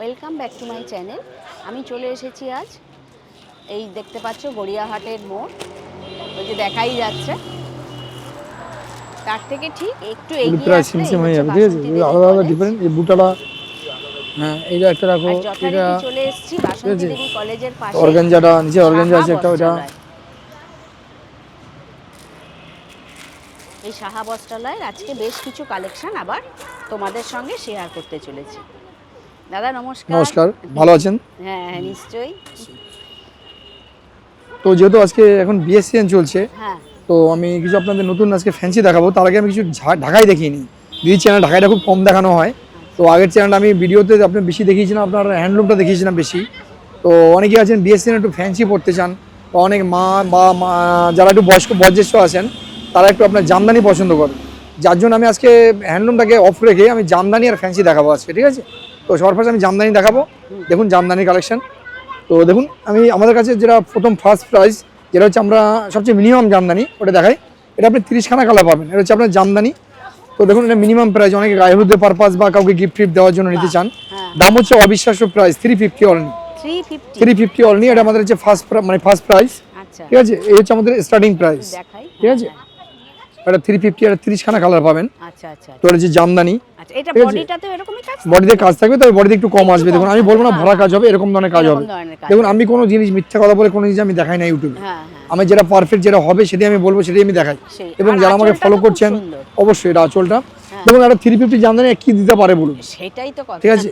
Welcome back to my channel. আমি চলে এসেছি আজ, এই দেখতে পাচ্ছ গড়িয়াহাটের মোড়, ওই যে দেখাই যাচ্ছে, তার থেকে ঠিক একটু এগিয়ে আসলে আলাদা আলাদা ডিফারেন্ট। এই বুটাটা, হ্যাঁ এইটা একটা রাখো। এটা চলে এসেছি বাসন্তী দেবী কলেজের পাশে। অর্গানজাটা নিচে অর্গানজা আছে একটা, ওটা এই সাহা বস্ত্রালয়ের আজকে বেশ কিছু কালেকশন আবার তোমাদের সঙ্গে শেয়ার করতে চলেছি। দাদা নমস্কার। নমস্কার, ভালো আছেন? হ্যাঁ হ্যাঁ নিশ্চয়ই। তো যেহেতু আজকে এখন বিএসসিএন চলছে, হ্যাঁ, তো আমি কিছু আপনাদের নতুন আজকে ফ্যান্সি দেখাবো। তার আগে আমি কিছু ঢাকাই দেখিনি। দিদি চ্যানেল ঢাকাইটা খুব কম দেখানো হয়। তো আগের চ্যানেলটা আমি ভিডিওতে আপনি বেশি দেখিয়েছিলাম, আপনার হ্যান্ডলুমটা দেখিয়েছিলাম বেশি। তো অনেকেই আছেন বিএসসিএন একটু ফ্যান্সি পড়তে চান, বা অনেক মা যারা একটু বয়োজ্যেষ্ঠ আছেন তারা একটু আপনার জামদানি পছন্দ করেন, যার জন্য আমি আজকে হ্যান্ডলুমটাকে অফ রেখে আমি জামদানি আর ফ্যান্সি দেখাবো আজকে, ঠিক আছে? তো সবার ফার্স্ট আমি জামদানি দেখাবো। দেখুন জামদানি কালেকশন। তো দেখুন আমাদের কাছে যেটা প্রথম ফার্স্ট প্রাইস, যেটা হচ্ছে আমরা সবচেয়ে মিনিমাম জামদানি, ওটা দেখাই। এটা আপনি 30খানা কালার পাবেন। এটা হচ্ছে আপনার জামদানি। তো দেখুন এটা মিনিমাম প্রাইস, অনেকে গায়ে হলুদের পারপাস বা কাউকে গিফট ফিফট দেওয়ার জন্য নিতে চান। দাম হচ্ছে অবিশ্বাস্য প্রাইস, 350 অনলি। 350 অনলি। এটা আমাদের হচ্ছে ফার্স্ট প্রাইস, ঠিক আছে? এই হচ্ছে আমাদের স্টার্টিং প্রাইস, ঠিক আছে? এটা 350, এটা 30খানা কালার পাবেন। আচ্ছা আচ্ছা। তো এটা যে জামদানি, আচ্ছা, এটা বডিটাতেও এরকমই কাজ, বডিতে কাজ থাকবে, তবে বডিতে একটু কম আসবে। দেখুন আমি বলবো না ভরা কাজ হবে, এরকম ধরনের কাজ হবে। দেখুন আমি কোনো জিনিস মিথ্যা কথা বলে কোনো জিনিস আমি দেখাই না ইউটিউবে। আমি যেটা পারফেক্ট যেটা হবে সেটাই আমি বলবো, সেটাই আমি দেখাই। এবং যারা আমাকে ফলো করছেন অবশ্যই এটা আঁচলটা দেখুন। একটা 350 জামদানি কি দিতে পারে বলুন? সেটাই তো কথা, ঠিক আছে?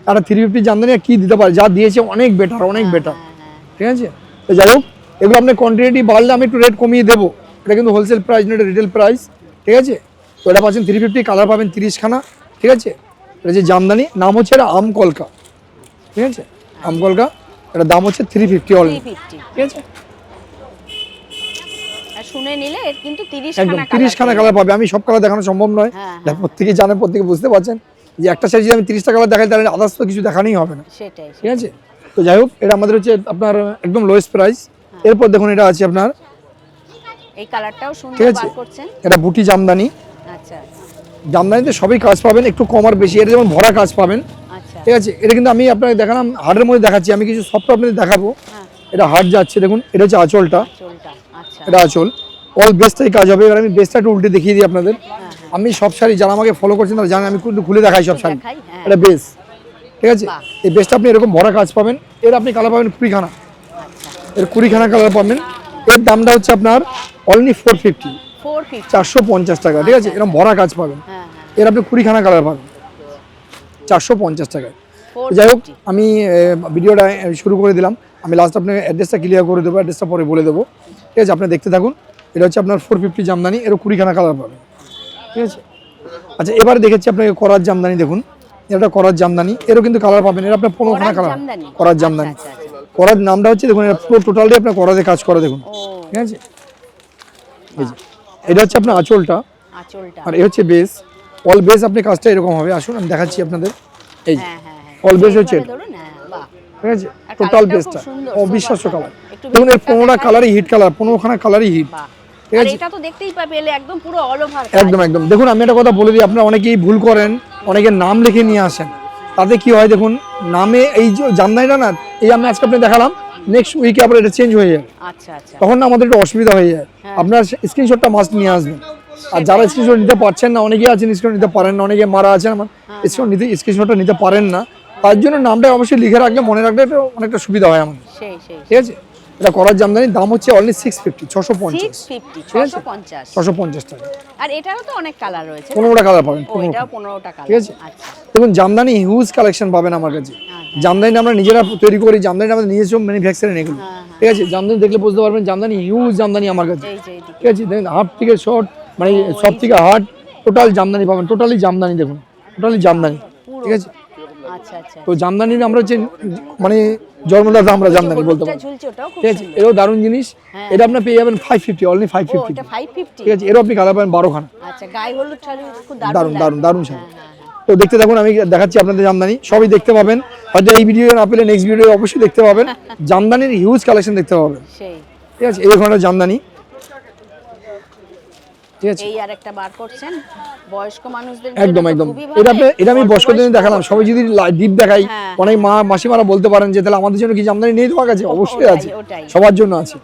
একটা 350 জামদানি কি দিতে পারে? যা দিয়েছে অনেক বেটার, অনেক বেটার, ঠিক আছে? তো যাই হোক, এগুলো আপনার কোয়ান্টিটি বাড়লে আমি একটু রেট কমিয়ে দেবো। এটা কিন্তু হোলসেল প্রাইস না, এটা রিটেল প্রাইস, ঠিক আছে? তো এটা পাচ্ছেন 350, কালার পাবেন 30খানা, ঠিক আছে? এটা যে জামদানি, নাম হচ্ছে এটা আমকলকা, ঠিক আছে? আমকলকা, এটার দাম হচ্ছে 350 অনলি, ঠিক আছে? শুনে নিলে এর কিন্তু 30খানা কালার পাবে। আমি সব কালার দেখানো সম্ভব নয়, প্রত্যেকে জানে, প্রত্যেকে বুঝতে পারছেন যে একটা সাইজ যদি আমি 30টা কালার দেখাই তাহলে আদার্স তো কিছু দেখানোই হবে না, সেটাই, ঠিক আছে? তো যাই হোক, এটা আমাদের হচ্ছে আপনার একদম লোয়েস্ট প্রাইস। এরপর দেখুন এটা আছে আপনার এই কালারটাও সুন্দর বার করছেন, এটা বুটি জামদানি। আচ্ছা, জামদানিতে সবই কাজ পাবেন, একটু কম আর বেশি। এটা যেমন ভরা কাজ পাবেন, আচ্ছা, ঠিক আছে? এটা কিন্তু আমি আপনাকে দেখালাম হার্ডের মধ্যে দেখাচ্ছি, আমি কিছু সফট আপনাদের দেখাবো। এটা হার্ড যাচ্ছে, দেখুন এটা হচ্ছে আঁচলটা, আচ্ছা, এটা আঁচল। অল বেস্টটাই কাজ হবে। এবার আমি বেস্টটা একটু উল্টে দেখিয়ে দিই আপনাদের। আমি সব শাড়ি যারা আমাকে ফলো করছেন তারা জানেন আমি কিন্তু খুলে দেখাই সব শাড়ি। এটা বেস, ঠিক আছে? এই বেসটা আপনি এরকম ভরা কাজ পাবেন। এর আপনি কালার পাবেন 20খানা, এর 20খানা কালার পাবেন। এর দামটা হচ্ছে আপনার অনলি 450, 450 টাকা, ঠিক আছে? এরকম ভরা কাজ পাবেন। এর আপনি 20খানা কালার পাবেন 450 টাকায়। যাই হোক, আমি ভিডিওটা শুরু করে দিলাম। আমি লাস্ট আপনাকে অ্যাড্রেসটা ক্লিয়ার করে দেবো, অ্যাড্রেসটা পরে বলে দেবো, ঠিক আছে? আপনি দেখতে থাকুন। এটা হচ্ছে আপনার 450 জামদানি, এরও 20খানা কালার পাবেন, ঠিক আছে? আচ্ছা, এবারে দেখেছি আপনাকে করার জামদানি। দেখুন এটা করার জামদানি, এরও কিন্তু কালার পাবেন। এর আপনার 15খানা কালার করার জামদানি। করার নামটা হচ্ছে দেখুন, এটা পুরো টোটালটাই আপনার করাতে কাজ করা, দেখুন, ঠিক আছে? এটা হচ্ছে আপনার আঁচলটা, আর এ হচ্ছে বেস। অল বেস আপনি কাজটা এরকম হবে। আসুন আমি দেখাচ্ছি আপনাদের। এই অল বেস হচ্ছে, ঠিক আছে? টোটাল বেসটা অবিশ্বাস্য কালার। দেখুন এর 15টা কালারই হিট কালার, 15খানা কালারই হিট, ঠিক আছে? এটা তো দেখতেই পেলে একদম পুরো অল ওভার, একদম একদম। দেখুন আমি একটা কথা বলে দিই, আপনারা অনেকেই ভুল করেন, অনেকের নাম লিখে নিয়ে আসেন। তাতে কি হয় দেখুন, নামে এই যে জামদানিটা না, এই আমি আজকে আপনি দেখালাম, নেক্সট উইকে আবার এটা চেঞ্জ হয়ে যায়। আচ্ছা আচ্ছা, তখন না আমাদের একটু অসুবিধা হয়ে যায়। আপনার স্ক্রিনশটটা মাস্ট নিয়ে আসবেন। আর যারা স্ক্রিনশট নিতে পারছেন না, অনেকেই আছেন স্ক্রিনশট নিতে পারেন না, অনেকে মারা আছেন আমার স্ক্রিনশটটা নিতে পারেন না, তার জন্য নামটা অবশ্যই লিখে রাখলে, মনে রাখলে অনেকটা সুবিধা হয় আমাদের, ঠিক আছে? এটা করার জামদানির দাম হচ্ছে অনলি 650, 650, 650 টাকা। আর এটারও তো অনেক কালার রয়েছে, 15টা কালার পাবেন, 15টা কালার, ঠিক আছে? দেখুন জামদানি হিউজ কালেকশন পাবেন আমার কাছে। জামদানি আমরা নিজেরা তৈরি করি, জামদানি আমাদের নিজস্ব ম্যানুফ্যাকচারিং এগুলো, ঠিক আছে? জামদানি দেখলে বুঝতে পারবেন জামদানি হিউজ জামদানি আমার কাছে, ঠিক আছে? দেখুন হাফ থেকে শর্ট, মানে সব থেকে হার্ড, টোটাল জামদানি পাবেন। টোটালি জামদানি, দেখুন টোটালি জামদানি, ঠিক আছে? তো জামদানি আমরা হচ্ছে মানে জন্মদাতা, আমরা জামদানি বলতে পারি, ঠিক আছে? এরও দারুণ জিনিস। এটা আপনার পেয়ে যাবেন 550, অনলি 550, ঠিক আছে? এরও আপনি কালার পাবেন 12খানা। দারুণ দারুণ দারুণ শাড়ি। তো দেখতে থাকুন, আমি দেখাচ্ছি আপনাদের জামদানি, সবই দেখতে পাবেন। হয়তো এই ভিডিও না পেলে নেক্সট ভিডিও অবশ্যই দেখতে পাবেন। জামদানির হিউজ কালেকশন দেখতে পাবেন, ঠিক আছে? এই ওখানে জামদানি, ঠিক আছে? এই আরেকটা বার করছেন, বয়স্ক মানুষদের একদম জন্য তো একদম। খুবই ভালো। এটা আমি অল্প বয়স্কদের বয়স্ক দেখালাম, সবাই যদি ডিপ দেখাই, হ্যাঁ, অনেক মাসিমারা বলতে পারেন যে তাহলে আমাদের জন্য কি জামদানি নেই তোমার কাছে? অবশ্যই ওটাই, আছে, ওটাই। সবার জন্য আছে।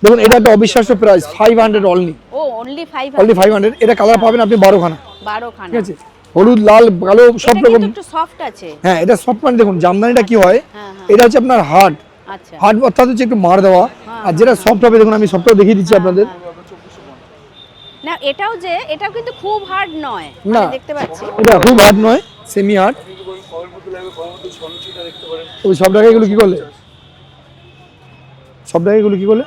দেখুন এটা একটা অবিশ্বাস্য প্রাইস, 500 অনলি, ও অনলি 500, অনলি 500। এটা কালার পাবেন আপনি 12 খানা, 12 খানা। ঠিক আছে, হলুদ, লাল, কালো সব এটা রকম। কিন্তু একটু সফট আছে। হ্যাঁ এটা সফট মানে দেখুন জামদানিটা কি হয়, হ্যাঁ, হ্যাঁ। এটা হচ্ছে আপনার হার্ড, আচ্ছা। হার্ড অর্থাৎ হচ্ছে একটু মার দেওয়া, আর যেটা সফট হবে দেখুন আমি সফটটাও দেখিয়ে দিচ্ছি আপনাদের। না এটাও কিন্তু খুব হার্ড নয়, না। আমি দেখতে পাচ্ছি। এটা খুব হার্ড নয়, সেমি হার্ড। ওই সব টাকাগুলো কি করলে, সব টাকাগুলো কি করলে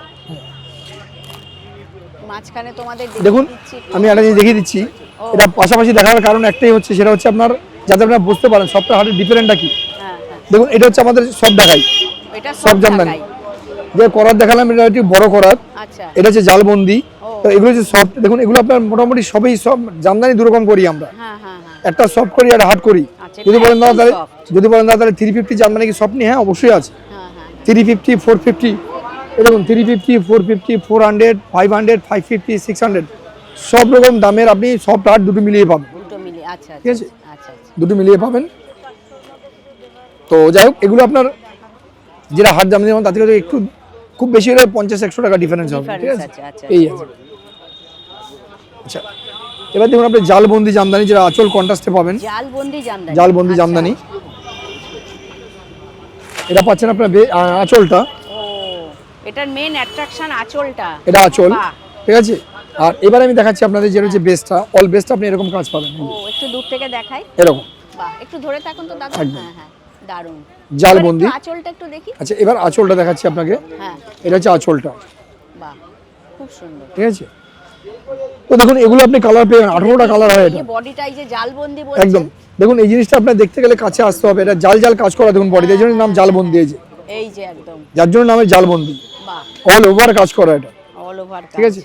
মাঝখানে তোমাদের দেখুন দিচ্ছি। আমি একটা জিনিস দেখিয়ে দিচ্ছি। এটা পাশাপাশি দেখার কারণ একটাই হচ্ছে, সেটা হচ্ছে আপনার যাতে আপনারা বুঝতে পারেন সবটা হার্ডের ডিফারেন্টটা কি। হ্যাঁ, হ্যাঁ। দেখুন এটা হচ্ছে আমাদের সব দেখাই, এটা সব জামদানি। যে করাত দেখালাম এটা হচ্ছে বড় করাত, আচ্ছা। এটা হচ্ছে জালবন্দি। তো এগুলো হচ্ছে সফট। দেখুন এগুলো আপনার মোটামুটি সবই সব জামদানি দু রকম করি আমরা, হ্যাঁ, হ্যাঁ, হ্যাঁ। একটা সফট করি আর হার্ড করি। আচ্ছা, যদি এটা বলেন দাদা একদম তাহলে, soft। যদি বলেন দাদা তাহলে 350 জামদানি কি সফট নেই? হ্যাঁ অবশ্যই আছে, হ্যাঁ, হ্যাঁ। 350, 450, এরকম 350, 450, 400, 500, 550, 600 সব রকম দামের আপনি সফট হার্ড দুটো মিলিয়ে পাবেন, দুটো মিলে, আচ্ছা, ঠিক আছে? আচ্ছা, আচ্ছা, আচ্ছা। দুটো মিলিয়ে পাবেন। তো যাই হোক এগুলো আপনার যেটা হার্ড জামদানি তার থেকে একটু খুব বেশি হলে 50-100 টাকা ডিফারেন্স হবে, ঠিক Difference আছে? আছে, আচ্ছা, এই আছে। আচ্ছা এবার দেখুন আপনি জালবন্দি জামদানি, যেটা আঁচল কন্ট্রাস্টে পাবেন, জালবন্দি জামদানি। জালবন্দি আচ্ছা। জামদানি। এটা পাচ্ছেন আপনার আঁচলটা, ও এটার মেন অ্যাট্রাকশন আঁচলটা। এটা আঁচল, বাহ। ঠিক আছে। আর এবার আমি দেখাচ্ছি আপনাদের যেটা হচ্ছে বেস্টটা, অল বেস্ট আপনি এরকম কাজ পাবেন, ও একটু দূর থেকে দেখাই। এরকম বাহ, একটু ধরে থাকুন তো দাদা। একদম। হ্যাঁ, হ্যাঁ, দারুণ। জালবন্দি। এবার একটু আঁচলটা একটু দেখি। আচ্ছা এবার আঁচলটা দেখাচ্ছি আপনাকে, হ্যাঁ, এটা হচ্ছে আঁচলটা, বাহ, খুব সুন্দর। ঠিক আছে। তো দেখুন এগুলো আপনি কালার পেয়ে 18টা কালার হয় এটা, এই বডিটা এই যে জালবন্দি একদম। বলছেন, দেখুন এই জিনিসটা আপনার দেখতে গেলে কাছে আসতে হবে, এটা জাল জাল কাজ করা দেখুন বডিতে, এই জন্য নাম জালবন্দি, এই যে এই যে একদম, যার জন্য নামে জালবন্দি, বাহ, অল ওভার কাজ করা এটা, অল ওভার ঠিক আছে।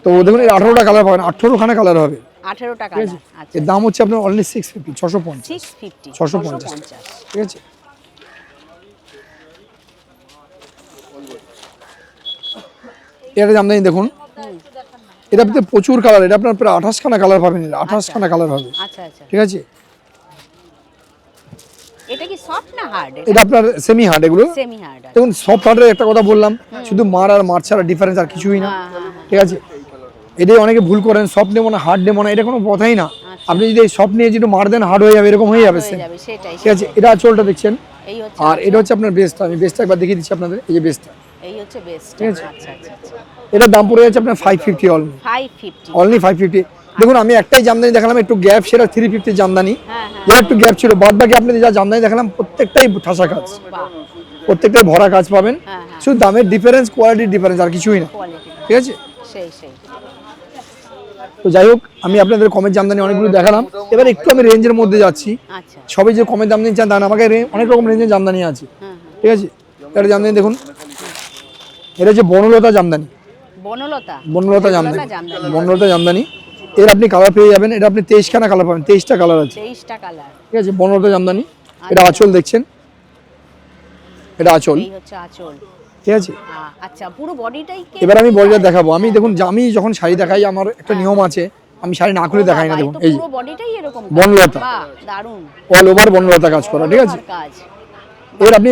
তো দেখুন এই 18টা কালার পাবেন, 18খানা কালার হবে, 18 টাকা। ঠিক আছে। আচ্ছা, এর দাম হচ্ছে আপনার অনলি 650, 650, 650, 650, ঠিক আছে। এটা জামদানি দেখুন, এটা আপনার প্রচুর কালার, এটা আপনার প্রায় 28খানা কালার পাবেন, এটা 28খানা কালার হবে, আচ্ছা, আচ্ছা। ঠিক আছে। এটা কি সফট না হার্ড? এটা আপনার সেমি হার্ড এগুলো। Semi hard. দেখুন সফট হার্ডের একটা কথা বললাম, শুধু মার আর মার ছাড়া ডিফারেন্স আর কিছুই না, হ্যাঁ, হ্যাঁ, ঠিক আছে। এটাই অনেকে ভুল করেন, সফট নেবো না হার্ড নেবো না, এটা কোনো কথাই না। আপনি যদি সফট নিয়ে যদি মার দেন হার্ড হয়ে যাবে, এরকম হয়ে যাবে, হয়ে যাবে, সেটাই। ঠিক আছে। এটা আঁচলটা দেখছেন, এই হচ্ছে আর এটা হচ্ছে আপনার বেস্ট। আমি বেস্টটা একবার দেখিয়ে দিচ্ছি আপনাদের, এই যে বেস্টটা, এই হচ্ছে বেস্ট। ঠিক আছে। আচ্ছা, আচ্ছা, আচ্ছা। এটার দাম পড়ে যাচ্ছে আপনার 550 অনলি, 550। অনলি 550। দেখুন আমি একটাই জামদানি দেখালাম একটু গ্যাপ, সেটা 350 জামদানি, হ্যাঁ, হ্যাঁ, যেটা একটু গ্যাপ ছিল। বাদ বাকি আপনি যা জামদানি দেখালাম প্রত্যেকটাই ঠাসা কাজ, বাহ, প্রত্যেকটাই ভরা কাজ পাবেন, হ্যাঁ, হ্যাঁ। শুধু দামের ডিফারেন্স, কোয়ালিটির ডিফারেন্স, আর কিছুই না, কোয়ালিটি ঠিক আছে। সেই সেই। তো যাই হোক আমি আপনাদের কমের জামদানি অনেকগুলো দেখালাম, এবার একটু আমি রেঞ্জের মধ্যে যাচ্ছি। আচ্ছা, সবাই যে কমের জামদানি চান তা না, আমাকে অনেক রকম রেঞ্জের জামদানি আছে, হ্যাঁ, হ্যাঁ। ঠিক আছে। এটা জামদানি দেখুন, এটা হচ্ছে বনলতা জামদানি, বনলতা, বনলতা জামদানি, জামদানি। বনলতা জামদানি। এর আপনি কালার পেয়ে যাবেন, এটা আপনি 23খানা কালার পাবেন, 23টা কালার আছে, 23টা কালার। ঠিক আছে। বনলতা জামদানি, এটা আঁচল দেখছেন, এটা আঁচল, এই হচ্ছে আঁচল। ঠিক আছে। আচ্ছা, পুরো বডিটাই কি? এবার আমি বডিটা দেখাবো। আমি দেখুন আমি যখন শাড়ি দেখাই আমার একটা নিয়ম আছে, আমি শাড়ি না খুলে দেখাই না। দেখুন এই যে পুরো বডিটাই এরকম বনলতা, বাহ, দারুণ। অল ওভার বনলতা কাজ করা, ঠিক আছে। কাজ। এর আপনি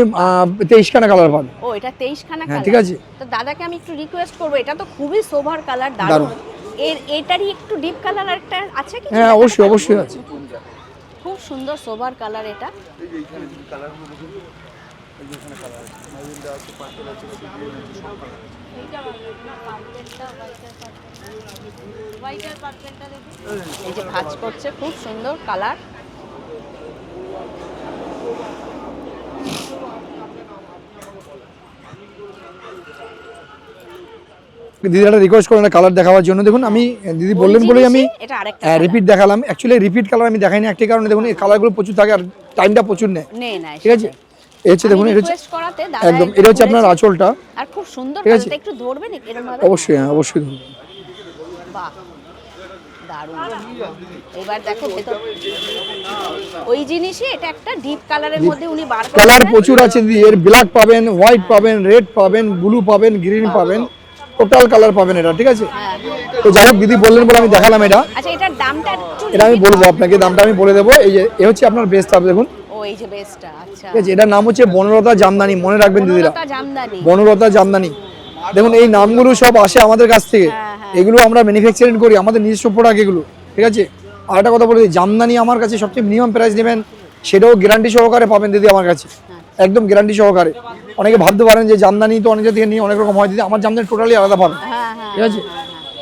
23খানা কালার পাবেন, ও এটা 23 খানা হ্যাঁ, কালার, ঠিক আছে। তো দাদাকে আমি একটু রিকোয়েস্ট করব, এটা তো খুবই সোভার কালার, দারুণ। দারুণ। এটারই একটু ডিপ কালার একটা আছে কি? হ্যাঁ অবশ্যই অবশ্যই আছে। খুব সুন্দর সোভার কালার এটা। এই যে ভাঁজ করছে, খুব সুন্দর কালার। দিদি একটা রিকোয়েস্ট করেন কালার দেখাবার জন্য। দেখুন আমি দিদি বললেন বলেই আমি এটা আরেকটা রিপিট দেখালাম। অ্যাকচুয়ালি রিপিট কালার আমি দেখাই না একটি কারণে, দেখুন এই কালারগুলো প্রচুর থাকে আর টাইমটা প্রচুর নেয়, নেয়, ঠিক আছে। এই হচ্ছে দেখুন, এটা হচ্ছে রিকোয়েস্ট করাতে দাদা একদম, এটা হচ্ছে আপনার আঁচলটা, আর খুব সুন্দর ঠিক আছে। কালারটা, একটু ধরবেন এরকম ভাবে? অবশ্যই, হ্যাঁ অবশ্যই ধরুন। বাহ, দারুণ। এবার দেখো ভেতর ওই জিনিসই, এটা একটা ডিপ কালারের মধ্যে উনি বার করেছেন। কালার প্রচুর আছে দিদি, এর ব্ল্যাক পাবেন, হোয়াইট পাবেন, রেড পাবেন, ব্লু পাবেন, গ্রিন পাবেন, টোটাল কালার পাবেন এটা, ঠিক আছে। হ্যাঁ। তো যাই হোক দিদি বললেন বলে আমি দেখালাম এটা। আচ্ছা, এটার দামটা একটু এটা আমি বলবো আপনাকে, দামটা আমি বলে দেবো। এই যে এ হচ্ছে আপনার বেস্টটা দেখুন, ও এই যে বেস্টটা, আচ্ছা ঠিক আছে। এটার নাম হচ্ছে বনলতা জামদানি, মনে রাখবেন দিদিরা, বনলতা জামদানি। বনলতা জামদানি। দেখুন এই নামগুলো সব আসে আমাদের কাছ থেকে, হ্যাঁ, হ্যাঁ। এগুলো আমরা ম্যানুফ্যাকচারিং করি, আমাদের নিজস্ব প্রোডাক্ট এগুলো, ঠিক আছে। আর একটা কথা বলে দিই, জামদানি আমার কাছে সবচেয়ে মিনিমাম প্রাইস নেবেন, সেটাও গ্যারান্টি সহকারে পাবেন দিদি আমার কাছে, একদম গ্যারান্টি সহকারে। অনেকে ভাবতে পারেন যে জামদানি তো অনেক থেকে নিয়ে অনেক রকম হয়, দিদি আমার জামদানি টোটালি আলাদা পাবেন, হ্যাঁ হ্যাঁ ঠিক আছে।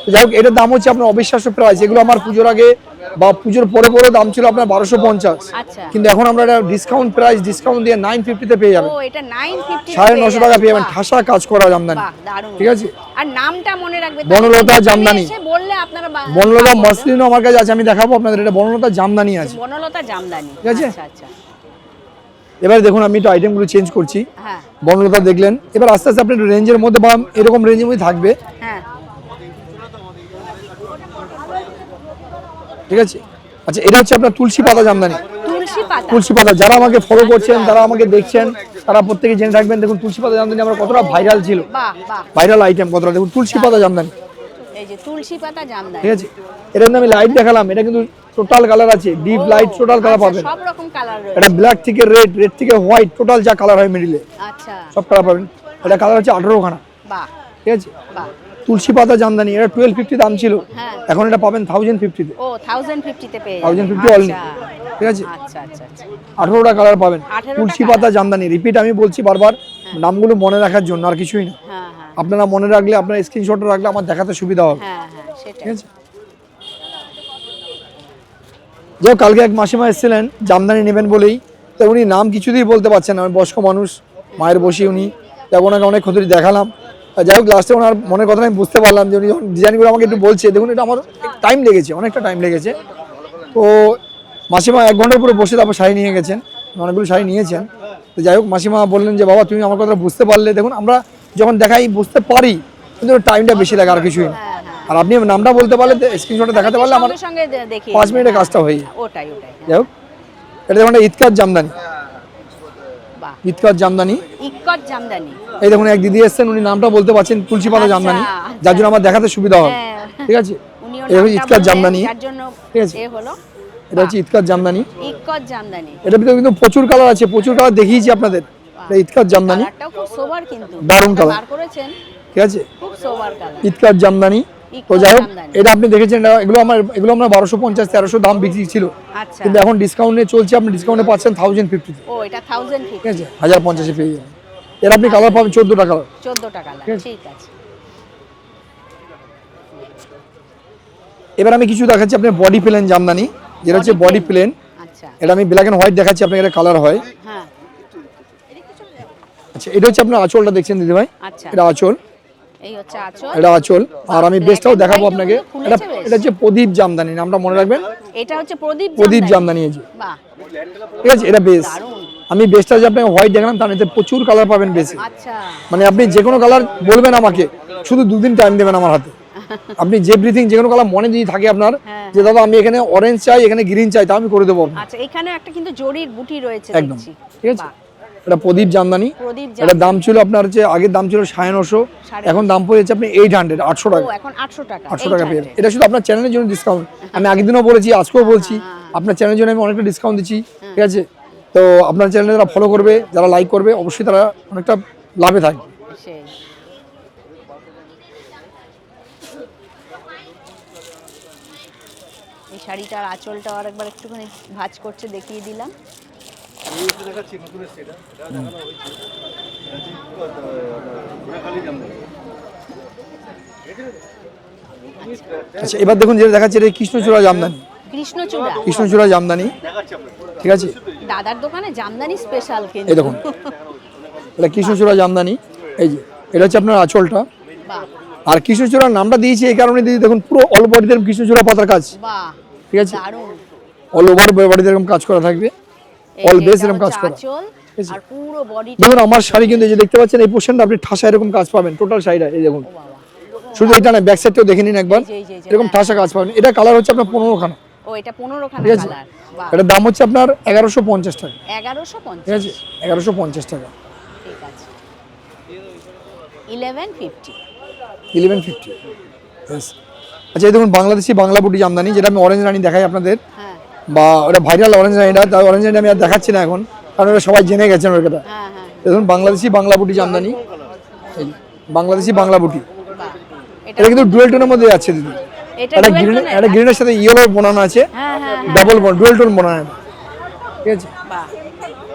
তো যাই হোক, এটার দাম হচ্ছে আপনার অবিশ্বাস্য প্রাইস। এগুলো আমার পুজোর আগে বা পুজোর পরে পরে দাম ছিল আপনার 1250, আচ্ছা। কিন্তু এখন আমরা এটা ডিসকাউন্ট প্রাইস, ডিসকাউন্ট দিয়ে 950-তে পেয়ে যাবেন। ও এটা 950 950 টাকা পেয়ে যাবেন, ঠাসা কাজ করা জামদানি, বাহ দারুণ। ঠিক আছে। আর নামটা মনে রাখবে, বনলতা জামদানি। এসে বললে আপনারা বনলতা মসলিনও আমার কাছে আছে, আমি দেখাবো আপনাদের। এটা বনলতা জামদানি আছে, বনলতা জামদানি, ঠিক আছে। আচ্ছা আচ্ছা। এবার দেখুন আমি একটু আইটেমগুলো চেঞ্জ করছি। হ্যাঁ বনলতা দেখলেন, এবার আস্তে আস্তে আপনি রেঞ্জের মধ্যে বা এরকম রেঞ্জের মধ্যে থাকবে, হ্যাঁ ঠিক আছে। আচ্ছা, এটা হচ্ছে আপনার তুলসী পাতা জামদানি। তুলসী পাতা, তুলসী পাতা, যারা আমাকে ফলো করছেন, যারা আমাকে দেখছেন, তারা প্রত্যেকে জেনে থাকবেন। দেখুন তুলসী পাতা জামদানি আমরা কতটা ভাইরাল ছিল, বাহ বাহ। ভাইরাল আইটেম কতটা। দেখুন তুলসী পাতা জামদানি, এই যে তুলসী পাতা জামদানি, ঠিক আছে। এটার আমি লাইট দেখালাম, এটা কিন্তু টোটাল কালার আছে, ডিপ লাইট টোটাল কালার আচ্ছা, পাবেন। সব রকম কালার রয়েছে, এটা ব্ল্যাক থেকে রেড, রেড থেকে হোয়াইট, টোটাল যা কালার হয় মিডিলে আচ্ছা সব কালার পাবেন। এটা কালার হচ্ছে 18খানা, বাহ ঠিক আছে। বাহ। তুলসী পাতা জামদানি, এটা 1250 দাম ছিল, হ্যাঁ। এখন এটা পাবেন 1050-তে, ও 1050 তে পেয়ে যাবেন, 1050 অনলি, ঠিক আছে। আচ্ছা আচ্ছা আচ্ছা। 18টা কালার পাবেন, 18টা তুলসী colour। পাতা জামদানি। রিপিট আমি বলছি বারবার, নামগুলো মনে রাখার জন্য, আর কিছুই না। হ্যাঁ হ্যাঁ আপনারা মনে রাখলে, আপনার স্ক্রিনশট রাখলে আমার দেখাতে সুবিধা হবে, হ্যাঁ হ্যাঁ সেটাই। ঠিক আছে। যাই হোক, কালকে এক মাসিমা এসেছিলেন জামদানি নেবেন বলেই, তো উনি নাম কিছুতেই বলতে পারছেন না। আমি বয়স্ক মানুষ, মায়ের বসি উনি, তো ওনাকে অনেক ক্ষতি দেখালাম। যাই হোক, লাস্টে ওনার মনের কথা আমি বুঝতে পারলাম যে উনি যখন ডিজাইনগুলো আমাকে একটু বলছে, দেখুন এটা আমার টাইম লেগেছে, অনেকটা টাইম লেগেছে। তো মাসিমা 1 ঘন্টার উপরে বসে তারপর শাড়ি নিয়ে গেছেন, অনেকগুলো শাড়ি নিয়েছেন। তো যাই হোক, মাসিমা বললেন যে বাবা তুমি আমার কথা বুঝতে পারলে। দেখুন আমরা যখন দেখাই বুঝতে পারি, কিন্তু টাইমটা বেশি লাগে, আর কিছুই না। হ্যাঁ হ্যাঁ আর আপনি নামটা বলতে পারলে, স্ক্রিনশটে দেখাতে পারলে আমার সঙ্গে সঙ্গে দেখিয়ে 5 মিনিটে কাজটা হয়ে যায়। ওটাই ওটাই, যাই হোক, এটা দেখুন ইতকাত জামদানি, বাহ। ইতকাত জামদানি। ইক্কত জামদানি, এই দেখুন এক দিদি এসেছেন, উনি নামটা বলতে পারছেন, তুলসী পাতা আচ্ছা, জামদানি, আচ্ছা। যার জন্য আমার দেখাতে সুবিধা হবে, হ্যাঁ। ঠিক আছে। উনিও এই হচ্ছে নামটা ইতকাত বললেন, জামদানি, যার জন্য ঠিক আছে। এ হলো, এটা হচ্ছে ইতকাত জামদানি। ইক্কত জামদানি। এটার ভিতরে কিন্তু প্রচুর কালার আছে, প্রচুর কালার দেখিয়েছি আপনাদের। এটা ইতকাত জামদানি, কালারটাও খুব সোবার, কিন্তু দারুণ একটা colour। বার করেছেন, ঠিক আছে, খুব সোবার কালার। ইতকাত জামদানি। তো ইতকাত যাই হোক, জামদানি। এটা আপনি দেখেছেন, এগুলো আমরা 1250-1300 দাম বিক্রি ছিল, আচ্ছা, কিন্তু এখন ডিসকাউন্টে চলছে, আপনি ডিসকাউন্টে পাচ্ছেন 1050, ও এটা 1050, ঠিক আছে, 1050-এ পেয়ে যাবেন। এর আপনি কালার পাবেন 14টা কালার। 14টা কালার, ঠিক আছে। ঠিক আছে। এবার আমি কিছু দেখাচ্ছি আপনার বডি প্লেন জামদানি, যেটা হচ্ছে বডি প্লেন। আচ্ছা, এটা আমি ব্ল্যাক এন্ড হোয়াইট দেখাচ্ছি আপনাকে, এটা কালার হয়। হ্যাঁ আচ্ছা, এটা হচ্ছে আপনার আঁচলটা দেখছেন দিদি ভাই, আচ্ছা। এটা আঁচল, এই হচ্ছে আঁচল, এটা আঁচল। আর আমি black বেস্টটাও and দেখাবো white আপনাকে, গুলো খুলেছে বেশ। এটা হচ্ছে প্রদীপ জামদানি, নামটা মনে রাখবেন, এটা হচ্ছে প্রদীপ প্রদীপ জামদানি। এই যে, বাহ ঠিক আছে, এটা বেস। দারুণ, আমি বেস্টটা যে আপনাকে হোয়াইট দেখালাম, তার মধ্যে প্রচুর কালার পাবেন বেশি, আচ্ছা মানে আপনি যে কোনো কালার বলবেন আমাকে, শুধু 2 দিন টাইম দেবেন আমার হাতে। আপনি যে ব্রিথিং যে কোনো কালার মনে যদি থাকে আপনার, হ্যাঁ। যে দাদা আমি এখানে অরেঞ্জ চাই, এখানে গ্রিন চাই, তা আমি করে দেবো আপনাকে। আচ্ছা। এখানে একটা কিন্তু জরির বুটি রয়েছে একদম, দেখছি, ঠিক আছে। বাহ। এটা প্রদীপ জামদানি, প্রদীপ এটা দাম ছিল আপনার হচ্ছে, আগের দাম ছিল 950, এখন দাম পড়েছে আপনি 800, 800 ও টাকা, এখন 800 টাকা, 800 টাকা পেয়ে যাবেন। 800 এটা শুধু আপনার চ্যানেলের জন্য ডিসকাউন্ট, আমি আগের দিনও বলেছি, আজকেও বলছি, আপনার চ্যানেলের জন্য আমি অনেকটা ডিসকাউন্ট দিচ্ছি, ঠিক আছে। তো আপনার চ্যানেলে যারা ফলো করবে, যারা লাইক করবে, অবশ্যই তারা অনেকটা লাভে থাকবে। সেই। এই শাড়িটার আঁচলটা আরেকবার একটুখানি ভাঁজ করছে, দেখিয়ে দিলাম। আচ্ছা, এবার দেখুন যেটা দেখাচ্ছে, এটা কৃষ্ণচূড়া জামদানি, কৃষ্ণচূড়া, কৃষ্ণচূড়া জামদানি, ঠিক আছে। দাদার দোকানে জামদানি স্পেশাল কিন্তু, এই দেখুন, এটা কৃষ্ণচূড়া জামদানি। এই যে, এটা হচ্ছে আপনার আঁচলটা। বাহ আর কৃষ্ণচূড়ার নামটা দিয়েছি এই কারণে দিদি, দেখুন পুরো অল বডিতে কৃষ্ণচূড়া পাতার কাজ, বাহ ঠিক আছে। দারুণ। অল ওভার বডিতে এরকম কাজ করা থাকবে, এই অল যে বেস এটা এরকম কাজ হচ্ছে করা। আঁচল, আর পুরো বডি, দেখুন আমার শাড়ি কিন্তু এই যে দেখতে পাচ্ছেন, এই পোর্শনটা আপনি ঠাসা এরকম কাজ পাবেন, টোটাল শাড়িটা। এই দেখুন, শুধু এটা না, ব্যাক সাইডটাও দেখে নিন একবার, এই যে, এরকম ঠাসা কাজ পাবেন। এটা কালার হচ্ছে আপনার 15খানা, ও এটা 15খানা ঠিক আছে। কালার, বাহ। এটার দাম হচ্ছে আপনার 1150 টাকা, 1150, ঠিক আছে, 1150 টাকা, ঠিক আছে। 1150, 1150, আচ্ছা এই দেখুন বাংলাদেশি বাংলা বুটি জামদানি, যেটা আমি অরেঞ্জ রানী দেখাই আপনাদের, হ্যাঁ বা ওটা ভাইরাল অরেঞ্জ রানীটা, তাই অরেঞ্জ রানী আমি আর দেখাচ্ছি না এখন, কারণ ওটা সবাই জেনে গেছেন ওর কথা। হ্যাঁ হ্যাঁ দেখুন বাংলাদেশি বাংলা বুটি জামদানি, এই যে, বাংলাদেশি বাংলা বুটি, বাহ এটা এটা কিন্তু ডুয়েল টোনের মধ্যে যাচ্ছে দিদি। এটা একটা dual গ্রিন, tone এর? একটা গ্রিনের সাথে ইয়েলো বানানো আছে, হ্যাঁ হ্যাঁ হ্যাঁ ডাবল ডুয়েল টোন বানানো, ঠিক আছে, বাহ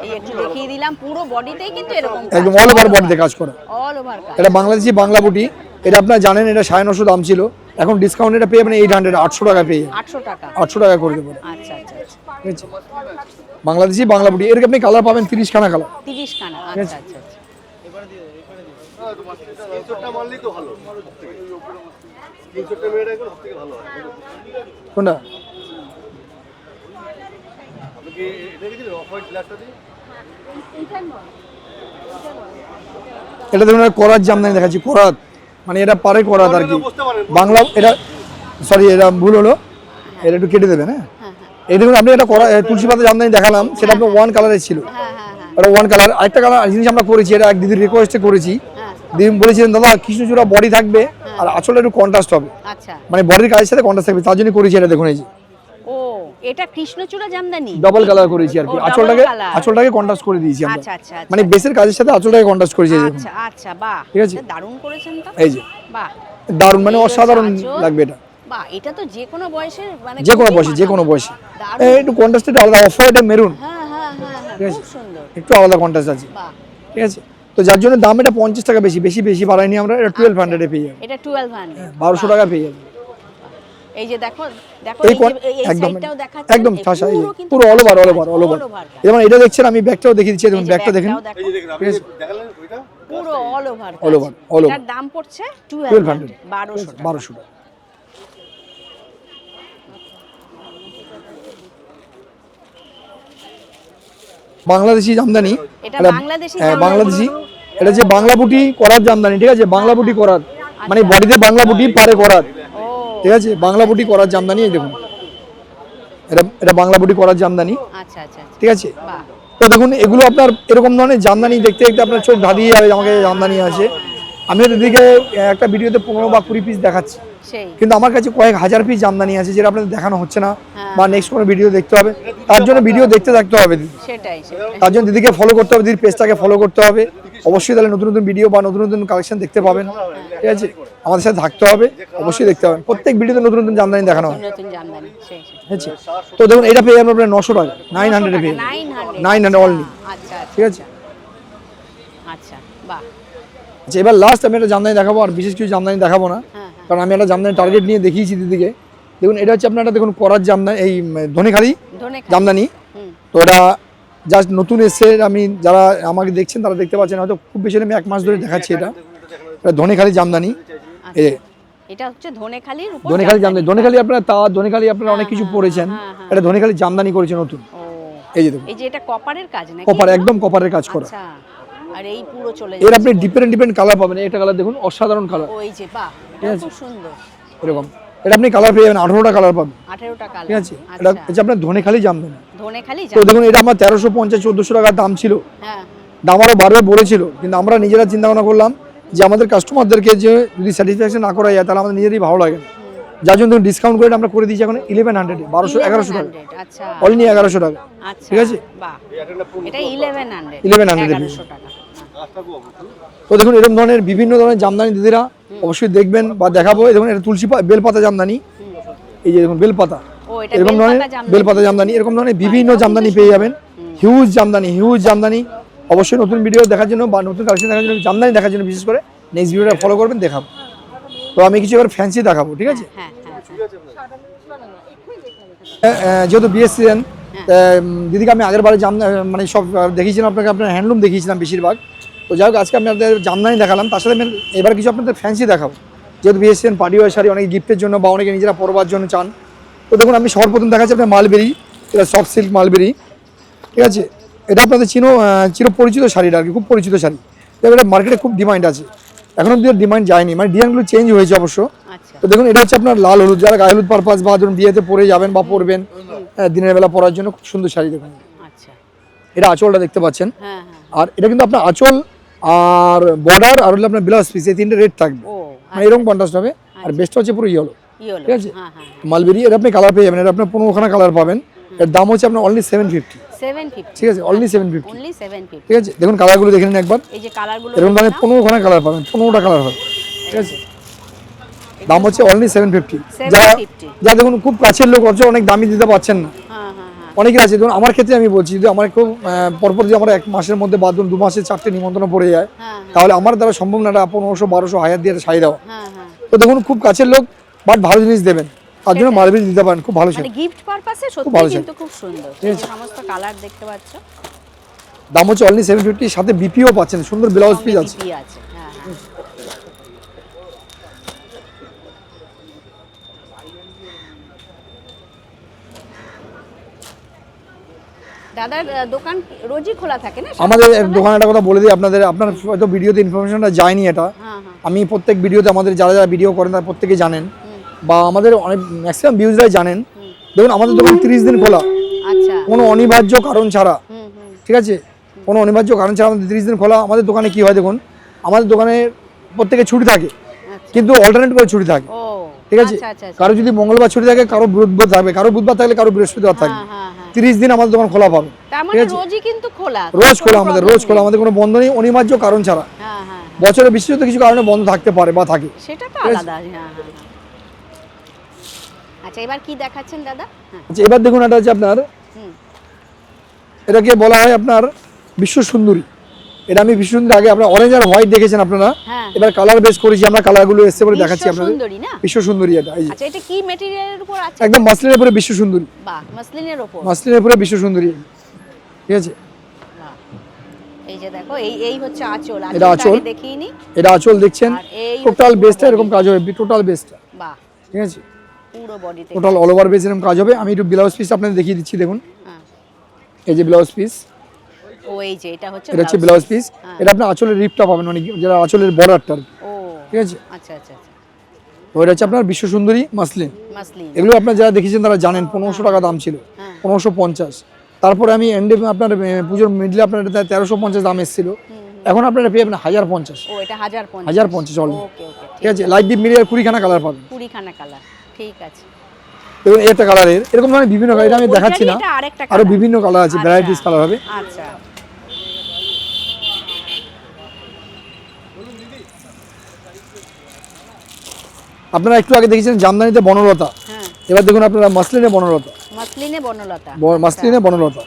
এই একটু দেখিয়ে দিলাম পুরো বডিতেই কিন্তু এরকম একদম অল ওভার বডিতে কাজ করা। অল ওভার কাজ। এটা বাংলাদেশি বাংলা বুটি, এটা আপনারা জানেন এটা 950 দাম ছিল, এখন ডিসকাউন্ট এটা পেয়ে যাবেন 800, 800 টাকা পেয়ে যাবেন, 800 টাকা 800 টাকা করে দেবো, আচ্ছা আচ্ছা আচ্ছা ঠিক আছে। বাংলাদেশি বাংলা বুটি, এর আপনি কালার পাবেন 30 খানা কালার। 30 খানা আচ্ছা আচ্ছা আচ্ছা কোনটা? এটা দেখুন করাত জামদানি দেখাচ্ছি, করাত মানে এটা পারে করাত আর কি বাংলা, এটা সরি এটা ভুল হলো, এটা একটু কেটে দেবেন। হ্যাঁ হ্যাঁ হ্যাঁ এই দেখুন আপনি এটা করা তুলসী পাতা জামদানি দেখালাম, সেটা আপনার ওয়ান কালারের ছিল, হ্যাঁ হ্যাঁ হ্যাঁ এটা ওয়ান কালার। আরেকটা কালার জিনিস আমরা করেছি, এটা এক দিদির রিকোয়েস্টে করেছি, হ্যাঁ দিদি বলেছিলেন দাদা কৃষ্ণচূড়া বডি থাকবে আর আসলে একটু কন্ট্রাস্ট হবে, আচ্ছা মানে বডির কাজের সাথে কন্ট্রাস্ট থাকবে, তার জন্য করেছি এটা। দেখুন এই যে ও এটা কৃষ্ণচূড়া জামদানি ডবল কালার করেছি আর কি, ও, double আঁচলটাকে color। আঁচলটাকে কন্ট্রাস্ট করে দিয়েছি আমরা, আচ্ছা আচ্ছা আচ্ছা মানে বেসের কাজের সাথে আঁচলটাকে কন্ট্রাস্ট করেছি এই দেখুন, আচ্ছা আচ্ছা বাহ ঠিক আছে। এটা দারুণ করেছেন তো এই যে বাহ দারুণ, মানে এই হচ্ছে অসাধারণ আঁচল। লাগবে এটা, বাহ এটা তো যে কোনো বয়সের মানে যে কোনো খুবই বয়সে, যে কোনো মানাবে। বয়সে। দারুণ। এই একটু কন্ট্রাস্ট আলাদা, অফ হোয়াইট মেরুন, হ্যাঁ হ্যাঁ হ্যাঁ হ্যাঁ ঠিক আছে। খুব সুন্দর একটু আলাদা কন্ট্রাস্ট আছে, বাহ ঠিক আছে। তো যার জন্য দাম এটা 50 টাকা বেশি বেশি বেশি বাড়াইনি আমরা, এটা 1200 এ পেয়ে যাবেন, এটা 1200 1200 টাকা পেয়ে যাবেন। এই যে দেখো দেখো এই এই যে এই একদম সাইডটাও দেখাচ্ছে একদম ঠাসা, এই যে কিন্তু পুরো all over all over all over. যেমন এটা দেখছেন, আমি ব্যাগটাও দেখিয়ে দিচ্ছি, দেখুন ব্যাগটা দেখেন, ঠিক আছে, পুরো all over All over, all over। এটার দাম পড়ছে 1200, 1200 টাকা 1200 টাকা। বাংলাদেশি জামদানি, এটা এটা বাংলাদেশি হ্যাঁ, জামদানি। বাংলাদেশি, এটা যে বাংলা বুটি করার জামদানি, ঠিক আছে, বাংলা বুটি করার মানে বডিতে বাংলা বুটি পারে করার, ও ঠিক আছে, বাংলা বুটি করার জামদানি। এই দেখুন এটা এটা বাংলা বুটি করার জামদানি, আচ্ছা আচ্ছা আচ্ছা ঠিক আছে। বাহ তো দেখুন এগুলো আপনার এরকম ধরনের জামদানি দেখতে দেখতে আপনার চোখ ধাঁধিয়ে যাবে, আমাকে জামদানি আছে। আমি এদিকে একটা ভিডিওতে 15 বা 20 পিস দেখাচ্ছি, সেই কিন্তু আমার কাছে কয়েক হাজার পিস জামদানি আছে যেটা আপনাদের দেখানো হচ্ছে না, হ্যাঁ। বা নেক্সট কোনো ভিডিও দেখতে হবে, তার জন্য ভিডিও দেখতে থাকতে হবে দিদি, সেটাই সেটাই তার জন্য দিদিকে ফলো করতে হবে, দিদির পেজটাকে ফলো করতে হবে অবশ্যই, তাহলে নতুন নতুন ভিডিও বা নতুন নতুন কালেকশন দেখতে পাবেন, ঠিক আছে। আমাদের সাথে থাকতে হবে, অবশ্যই দেখতে পাবেন, প্রত্যেক ভিডিওতে নতুন নতুন জামদানি দেখানো হয়, নতুন জামদানি সেই সেই ঠিক আছে। তো দেখুন এটা পেয়ে যাবেন আপনার 900 টাকা, 900 এ পেয়ে যাবেন, 900 900 অনলি, আচ্ছা আচ্ছা ঠিক আছে। আচ্ছা বাহ আচ্ছা এবার লাস্ট আমি একটা জামদানি দেখাবো, আর বিশেষ কিছু জামদানি দেখাবো না, হ্যাঁ হ্যাঁ কারণ আমি একটা জামদানি টার্গেট নিয়ে দেখিয়েছি দিদিকে। দেখুন এটা হচ্ছে আপনার একটা দেখুন করার জামদানি, এই ধনেখালি ধনে জামদানি। হুম তো এটা জাস্ট নতুন এসছে, আমি যারা আমাকে দেখছেন তারা দেখতে পাচ্ছেন, হয়তো খুব বেশি না, আমি 1 মাস ধরে দেখাচ্ছি। এটা ধনেখালি জামদানি, এই যে এটা হচ্ছে ধনেখালির উপর ধনেখালি জামদানি, ধনেখালি আপনার তার ধনেখালি আপনারা অনেক কিছু পড়েছেন, হ্যাঁ, হ্যাঁ। এটা ধনেখালি জামদানি করেছে নতুন, ও এই যে দেখুন এই যে এটা কপারের কাজ নাকি কপার, একদম কপারের কাজ করা। আচ্ছা আর এই পুরো চলে এর যাচ্ছে আপনি ডিফারেন্ট ডিফারেন্ট কালার পাবেন, এটা কালার দেখুন অসাধারণ কালার, ওই যে বাহ এটা খুব সুন্দর এরকম এটা আপনি কালার পেয়ে যাবেন, 18টা কালার পাবেন, 18 টাকা ঠিক আছে। এটা হচ্ছে আপনার ধনেখালি জামদানি। ধনেখালি তো দেখুন এটা আমার 1350-1400 টাকার দাম ছিল, হ্যাঁ দাম আরও বাড়বে বলেছিল, কিন্তু আমরা নিজেরা চিন্তা ভাবনা করলাম যে আমাদের কাস্টমারদেরকে যে যদি স্যাটিসফ্যাকশন না করা যায় তাহলে আমাদের নিজেরই ভালো লাগে না, যার জন্য ডিসকাউন্ট করে আমরা করে দিয়েছি এখন 1100, 1100 টাকা, 1100 আচ্ছা অনলি 1100 টাকা, আচ্ছা ঠিক আছে। বাহ এটা 1100 1100 1100 টাকা তো দেখুন এরকম ধরনের বিভিন্ন ধরনের জামদানি দিদিরা অবশ্যই দেখবেন বা দেখাবো। এই দেখুন এটা তুলসী বেলপাতা জামদানি, এই যে দেখুন বেলপাতা, ও এটা এরকম ধরনের বেলপাতা জামদানি। বেলপাতা জামদানি, এরকম ধরনের বিভিন্ন জামদানি পেয়ে যাবেন, হিউজ জামদানি। অবশ্যই নতুন ভিডিও দেখার জন্য বা নতুন কালেকশন দেখার জন্য, জামদানি দেখার জন্য বিশেষ করে নেক্সট ভিডিওটা ফলো করবেন, দেখাবো। তো আমি কিছু এবার ফ্যান্সি দেখাবো, ঠিক আছে। হ্যাঁ হ্যাঁ যেহেতু বিয়ের সিজন, দিদিকে আমি আগের বারে মানে সব দেখিয়েছিলাম আপনাকে, আপনার হ্যান্ডলুম দেখিয়েছিলাম বেশিরভাগ। তো যাই হোক আজকে আমি আপনাদের জামদানি দেখালাম, তার সাথে আমি এবার কিছু আপনাদের ফ্যান্সি দেখাবো, যেহেতু বিয়ের সিজন, পার্টি ওয়ার শাড়ি অনেকে গিফটের জন্য বা অনেকে নিজেরা পরবার জন্য চান। তো দেখুন আমি সর্বপ্রথম দেখাচ্ছি আপনার মালবেরি, এটা সফট সিল্ক মালবেরি, ঠিক আছে। এটা আপনাদের চিরপরিচিত শাড়িটা আর কি, খুব পরিচিত শাড়ি, এটা মার্কেটে খুব ডিমান্ড আছে, এখনো অব্দি ডিমান্ড যায়নি, মানে ডিজাইনগুলো চেঞ্জ হয়েছে অবশ্য। আচ্ছা তো দেখুন এটা হচ্ছে আপনার লাল হলুদ, যারা গায়ে হলুদ পারপাস বা ধরুন বিয়েতে পরে যাবেন বা পরবেন, দিনের বেলা পরার জন্য খুব সুন্দর শাড়ি। দেখুন আচ্ছা এটা আঁচলটা দেখতে পাচ্ছেন, হ্যাঁ হ্যাঁ আর এটা কিন্তু আপনার আঁচল আর বর্ডার আর হলো আপনার ব্লাউজ পিস, এই তিনটে রেড থাকবে, ও মানে এরকম কন্ট্রাস্ট হবে। আর বেস্ট হচ্ছে পুরো ইয়েলো, ইয়েলো, ঠিক আছে হ্যাঁ হ্যাঁ, মালবেরি। এর আপনি কালার পেয়ে যাবেন, এটা আপনার 15খানা কালার পাবেন। এর দাম হচ্ছে আপনার অনলি 750, 750, ঠিক আছে, অনলি 750, অনলি 750। ঠিক আছে। দেখুন কালারগুলো দেখে নিন একবার, এই যে কালারগুলো এরকম দামে 15খানা কালার পাবেন, 15টা কালার হবে, ঠিক আছে। দাম হচ্ছে অনলি 750। যারা 750, যা দেখুন খুব কাছের লোক হচ্ছে, অনেক দামি দিতে পারছেন না, হ্যাঁ হ্যাঁ হ্যাঁ, অনেকে আছে। দেখুন আমার ক্ষেত্রে আমি বলছি, যদি আমার খুব পরপর যদি আমার 1 মাসের মধ্যে বা 2 মাসে 4টে নিমন্ত্রণ পড়ে যায়, হ্যাঁ তাহলে আমার দ্বারা সম্ভব না 1500 1200 হাজার দিয়ে শাড়ি দেওয়া। হ্যাঁ হ্যাঁ, তো দেখুন খুব কাছের লোক, বাট ভালো জিনিস দেবেন, তার জন্য মালবেরি দিতে পারেন, খুব ভালো মানে শাড়ি। গিফট পারপাসে সত্যি ভালো কিন্তু খুব সুন্দর। এই যে সমস্ত কালার দেখতে পাচ্ছ, দাম হচ্ছে অনলি 750, সাথে বিপিও পাচ্ছেন, সুন্দর ব্লাউজ পিস আছে। সঙ্গে আছে, হ্যাঁ হ্যাঁ। দাদার দোকান রোজই খোলা থাকে না? আমাদের দোকানে একটা কথা বলে দিই আপনাদের, আপনার হয়তো ভিডিওতে ইনফরমেশনটা যায়নি এটা, হ্যাঁ হ্যাঁ, আমি প্রত্যেক ভিডিওতে আমাদের যারা যারা ভিডিও করেন তারা প্রত্যেকে জানেন, বা আমাদের অনেক ম্যাক্সিমাম ভিউজরাই জানেন। দেখুন আমাদের দোকান 30 দিন খোলা, আচ্ছা, কোনো অনিবার্য কারণ ছাড়া, হুম হুম, ঠিক আছে, কোনো অনিবার্য কারণ ছাড়া আমাদের 30 দিন খোলা। আমাদের দোকানে কি হয় দেখুন, আমাদের দোকানে প্রত্যেকে ছুটি থাকে, আচ্ছা, কিন্তু অল্টারনেট করে ছুটি থাকে, ও ঠিক আছে। আচ্ছা আচ্ছা আচ্ছা, কারো যদি মঙ্গলবার ছুটি থাকে, কারো বুধবার থাকবে, কারো বুধবার থাকলে কারো বৃহস্পতিবার থাকবে। হ্যাঁ হ্যাঁ হ্যাঁ, 30 দিন আমাদের দোকান খোলা পাবে, তার ঠিক মানে আছে? রোজই কিন্তু খোলা, রোজ কোনো খোলা আমাদের, problem রোজ খোলা নেই। আমাদের, কোনো বন্ধ নেই, অনিবার্য কারণ ছাড়া। হ্যাঁ হ্যাঁ, বছরে বিশেষত কিছু কারণে বন্ধ থাকতে পারে বা থাকে। সেটা তো আলাদা, হ্যাঁ হ্যাঁ হ্যাঁ। আচ্ছা, এবার কি দেখাচ্ছেন দাদা? হ্যাঁ, আচ্ছা এবার দেখুন, এটা হচ্ছে আপনার, হুম, এটাকে বলা হয় আপনার বিশ্ব সুন্দরী। এটা আমি বিশ্ব সুন্দরী আগে আপনার অরেঞ্জ আর হোয়াইট দেখেছেন আপনারা, হ্যাঁ, এবার কালার বেস করেছি আমরা, কালারগুলো এসে পরে দেখাচ্ছি বিশ্ব আপনাদের। সুন্দরী না? বিশ্ব সুন্দরী এটা, এই যে আচ্ছা, এটা কি ম্যাটেরিয়ালের উপর আছে? একদম মাসলিনের উপরে বিশ্ব সুন্দরী, বাহ, মসলিনের উপর, মাসলিনের উপরে বিশ্ব সুন্দরী, ঠিক আছে। বাহ। এই যে দেখো, এই হচ্ছে আঁচল, এটা আঁচলটা আঁচল। আগে দেখিয়ে নি। এটা আঁচল দেখছেন, আর এই টোটাল হচ্ছে বেসটা পুরো এরকম body। কাজ হবে, টোটাল বেসটা, বাহ, ঠিক আছে, পুরো বডিতে টোটাল অল ওভার বেস এরকম কাজ হবে। আমি একটু ব্লাউজ পিস আপনাদের দেখিয়ে দিচ্ছি, দেখুন হ্যাঁ, এই যে ব্লাউজ পিস, ও এই যে এটা হচ্ছে এটা হচ্ছে ব্লাউজ পিস। হ্যাঁ। এটা আপনার আঁচলের রিপটা পাবেন, মানে যেটা আঁচলের বর্ডারটা, ও ঠিক আছে। আচ্ছা আচ্ছা আচ্ছা, তো এটা হচ্ছে আপনার বিশ্ব সুন্দরী মাসলিন। মাসলিন, এগুলো আপনার যারা দেখেছেন তারা জানেন 1500 টাকা দাম ছিল, হ্যাঁ। 1550। তারপরে আমি এন্ডে আপনার পুজোর মিডলে আপনার এটা 1350 দাম এসেছিল, এখন আপনারা পেয়ে যাবেন 1050, ও এটা 1050, 1050 অলরেডি, ওকে ওকে, ঠিক আছে। লাইট ডিপ মিডিয়ার 20খানা কালার পাবেন, 20খানা কালার, ঠিক আছে। দেখুন একটা কালারের এরকম ধরনের বিভিন্ন কালার, এটা আমি দেখাচ্ছি না, এটা আরেকটা আরো colour। বিভিন্ন কালার আছে, আচ্ছা, ভ্যারাইটিস কালার হবে। আচ্ছা, আপনারা একটু আগে দেখেছেন জামদানিতে বনলতা, হ্যাঁ, এবার দেখুন আপনারা মাসলিনে বনলতা, মাসলিনে বনলতা, মাসলিনে বনলতা,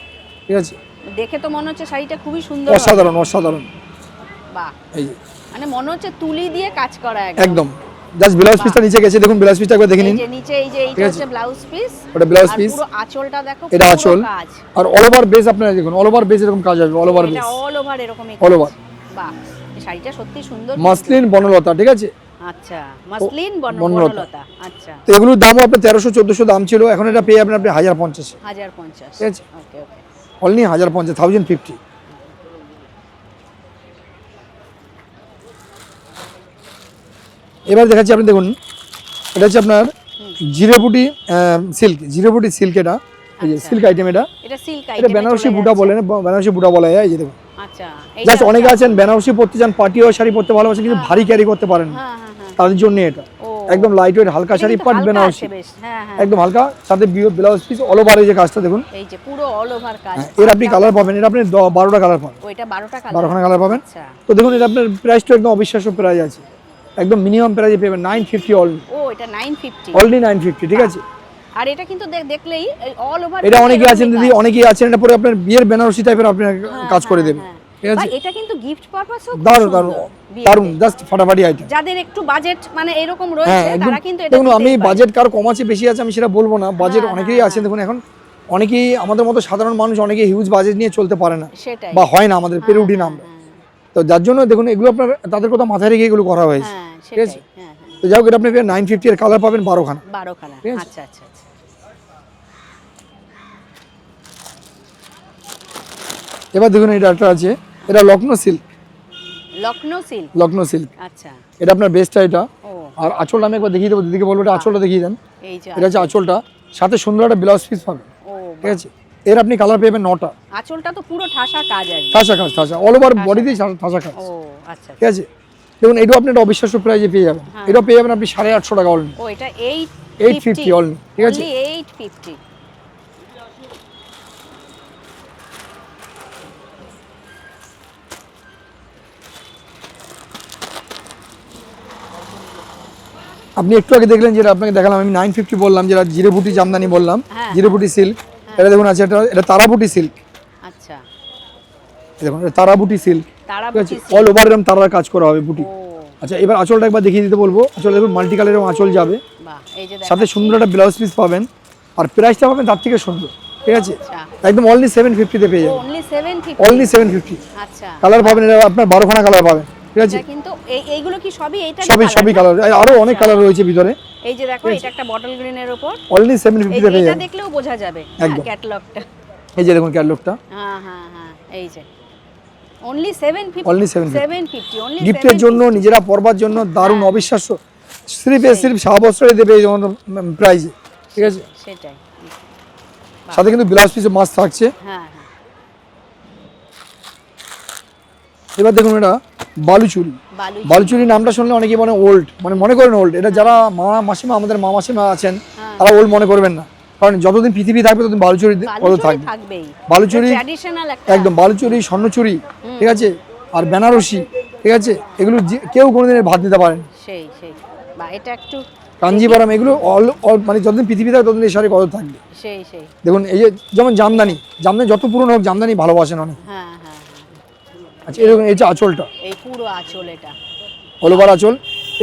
ঠিক আছে। দেখে তো মনে হচ্ছে শাড়িটা খুবই সুন্দর, অসাধারণ অসাধারণ, বাহ, এই যে মানে মনে হচ্ছে তুলি দিয়ে কাজ করা একদম। জাস্ট ব্লাউজ পিসটা নিচে গেছে, দেখুন ব্লাউজ পিসটা একবার দেখে এই নিন, যে নিচে, এই যে এইটা ঠিক আছে। হচ্ছে ব্লাউজ পিস, ওটা ব্লাউজ আর পিস, পুরো আঁচলটা দেখো, এটা পুরো আঁচল, কাজ, আর অল ওভার বেস আপনারা দেখুন, অল ওভার বেস এরকম কাজ হবে, অল ওভার এটা বেস, অল ওভার এরকমই All কাজ। over। বাহ, এই শাড়িটা সত্যি সুন্দর। মাসলিন বনলতা, ঠিক আছে। আচ্ছা, মাসলিন বনলতা। বনলতা, আচ্ছা, তো এগুলোর দামও আপনার 1300-1400 দাম ছিল, এখন এটা পেয়ে যাবেন আপনি 1050, 1050, ঠিক আছে। ওকে ওকে, অনলি 1050, 1050। এবার দেখাচ্ছি, আপনি দেখুন এটা হচ্ছে আপনার জিরেপুটি সিল্ক, জিরেপুটি সিল্ক, এটা এই যে আচ্ছা। সিল্ক আইটেম, এটা এটা সিল্ক এটা আইটেম, বেনারসি বুটা বলে, বেনারসি বুটা বলা হয়, এই যে দেখুন। আচ্ছা, জাস্ট অনেকে আছেন বেনারসি পরতে চান, পার্টি ওয়ার শাড়ি পরতে ভালোবাসেন কিন্তু ভারী ক্যারি করতে পারেন না, হ্যাঁ হ্যাঁ হ্যাঁ, তাদের জন্য এটা ও একদম লাইট ওয়েট হালকা শাড়ি, কিন্তু পাট হালকা বেনারসি, আছে বেশ, হ্যাঁ হ্যাঁ, একদম হালকা, সাথে ব্লাউজ পিস অল ওভার, এই যে কাজটা দেখুন, এই যে পুরো অল ওভার কাজ, এর আপনি কালার পাবেন, এর আপনি 12টা কালার পাবেন, ওইটা 12টা কালার, 12খানা কালার পাবেন। আচ্ছা, তো দেখুন এটা আপনার প্রাইসটা একদম অবিশ্বাস্য প্রাইস আছে, একদম মিনিমাম প্রাইসে পেবেন 950 অনলি, ও এটা 950, অনলি 950, ঠিক আছে। আর এটা কিন্তু দেখলেই অল ওভার, এটা অনেকেই আছেন দিদি, অনেকেই আছেন এটা পরে আপনার বিয়ের বেনারসি টাইপের আপনি কাজ করে দেবেন, ঠিক আছে। এটা কিন্তু গিফট পারপাসও দারুণ দারুণ দারুণ, জাস্ট ফাটাফাটি আইটেম। যাদের একটু বাজেট মানে এরকম হ্যাঁ রয়েছে একদম। তারা কিন্তু এটা দেখুন আমি নিতেই পারে। বাজেট কার কম আছে বেশি আছে আমি সেটা বলবো না, বাজেট হ্যাঁ, অনেকেই হ্যাঁ, আছেন, দেখুন এখন অনেকেই আমাদের মতো সাধারণ মানুষ অনেকেই হিউজ বাজেট নিয়ে চলতে পারে না, সেটাই, বা হয় না, আমাদের পেরে উঠি না আমরা, তো যার জন্য দেখুন এগুলো আপনার তাদের কথা মাথায় রেখে এগুলো করা হয়েছে, হ্যাঁ ঠিক আছে। সেটাই, হ্যাঁ হ্যাঁ, তো যাই হোক এটা আপনি 950 এর কালার পাবেন 12খানা, 12খানা, ঠিক আছে। আচ্ছা আচ্ছা আচ্ছা, এবার দেখুন এটা একটা আছে, এটা Lucknow silk, Lucknow silk, Lucknow silk, আচ্ছা, এটা আপনার বেস্টটা এটা। ও আর আঁচলটা আমি একবার দেখিয়ে দেবো, দিদিকে বলবো এটা আঁচলটা দেখিয়ে দেন, এই যে এটা হচ্ছে আঁচলটা, সাথে সুন্দর একটা ব্লাউজ পিস পাবেন, ও ঠিক আছে। এর আপনি কালার পেবেন 9টা, আঁচলটা তো পুরো ঠাসা কাজ আছে, ঠাসা কাজ, ঠাসা অল ওভার বডিতেই ঠাসা কাজ, ও আচ্ছা, ঠিক আছে। দেখুন এটাও আপনি একটা অবিশ্বাস্য প্রাইজে পেয়ে যাবেন, এটাও পেয়ে যাবেন আপনি 850 টাকা অনলি। ও এটা 850 অনলি, ঠিক আছে। 850। আপনি একটু আগে দেখলেন যেটা আপনাকে দেখালাম আমি 950 বললাম, যেটা জিরেপুটি জামদানি বললাম, হ্যাঁ, জিরেপুটি সিল্ক। এটা দেখুন আছে, এটা তারাপুটি সিল্ক। আচ্ছা, দেখুন এটা তারাপুটি সিল্ক, ঠিক আছে। অল ওভার এরকম তারার কাজ করা হবে বুটি। আচ্ছা এবার আঁচলটা একবার দেখিয়ে দিতে বলবো। আঁচল দেখুন মাল্টি কালারের আঁচল যাবে, বাহ, এই যে সাথে সুন্দর একটা ব্লাউজ পিস পাবেন, আর প্রাইসটা পাবেন তার থেকে সুন্দর, ঠিক আছে। একদম অনলি 750 তে পেয়ে যাবেন, অনলি 750, অনলি 750। আচ্ছা, কালার পাবেন এটা আপনার 12খানা কালার পাবেন, ঠিক আছে। এটা কিন্তু এইগুলো কি সবই এইটা সবই কালার, আরো অনেক কালার রয়েছে ভিতরে। এই যে দেখো এটা একটা বটল গ্রিনের উপর, অনলি 750 তে পেয়ে এটা যাবেন। দেখলেও বোঝা যাবে ক্যাটালগটা। এই যে দেখুন ক্যাটালগটা, হ্যাঁ হ্যাঁ হ্যাঁ, এই যে অনলি 750, অনলি 750 অনলি গিফটের জন্য, নিজেরা পরবার জন্য দারুণ অবিশ্বাস্য। সির্ফ শাহবস্ত্রই দেবে এই যেমন প্রাইজে, ঠিক আছে। সেটাই, সাথে কিন্তু ব্লাউজ পিস মাছ থাকছে। হ্যাঁ হ্যাঁ। এবার দেখুন এটা বালুচুরি। বালুচুরি নামটা শুনলে অনেকেই ওল্ড, মনে করেন ওল্ড। এটা যারা মাসিমা, আমাদের মা মাসিমা আছেন তারা ওল্ড মনে করবেন না, কারণ যতদিন পৃথিবী থাকবে ততদিন বালুচুরি থাকবে। বালুচুরি একদম, বালুচুরি, স্বর্ণচুরি, ঠিক আছে, আর বেনারসি, ঠিক আছে। এগুলো কেউ কোনোদিন ভাত দিতে পারেন। সেই সেই, বা এটা একটু কাঞ্জিভারাম, এগুলো যতদিন পৃথিবী থাকবে ততদিন এই শাড়ি কত থাকবে। সেই সেই, দেখুন এই যে যেমন জামদানি যত পুরনো হোক জামদানি ভালোবাসেন অনেক। হ্যাঁ হ্যাঁ। আচ্ছা এরকম এই যে আঁচলটা, এই পুরো আঁচল, এটা অল ওভার আঁচল।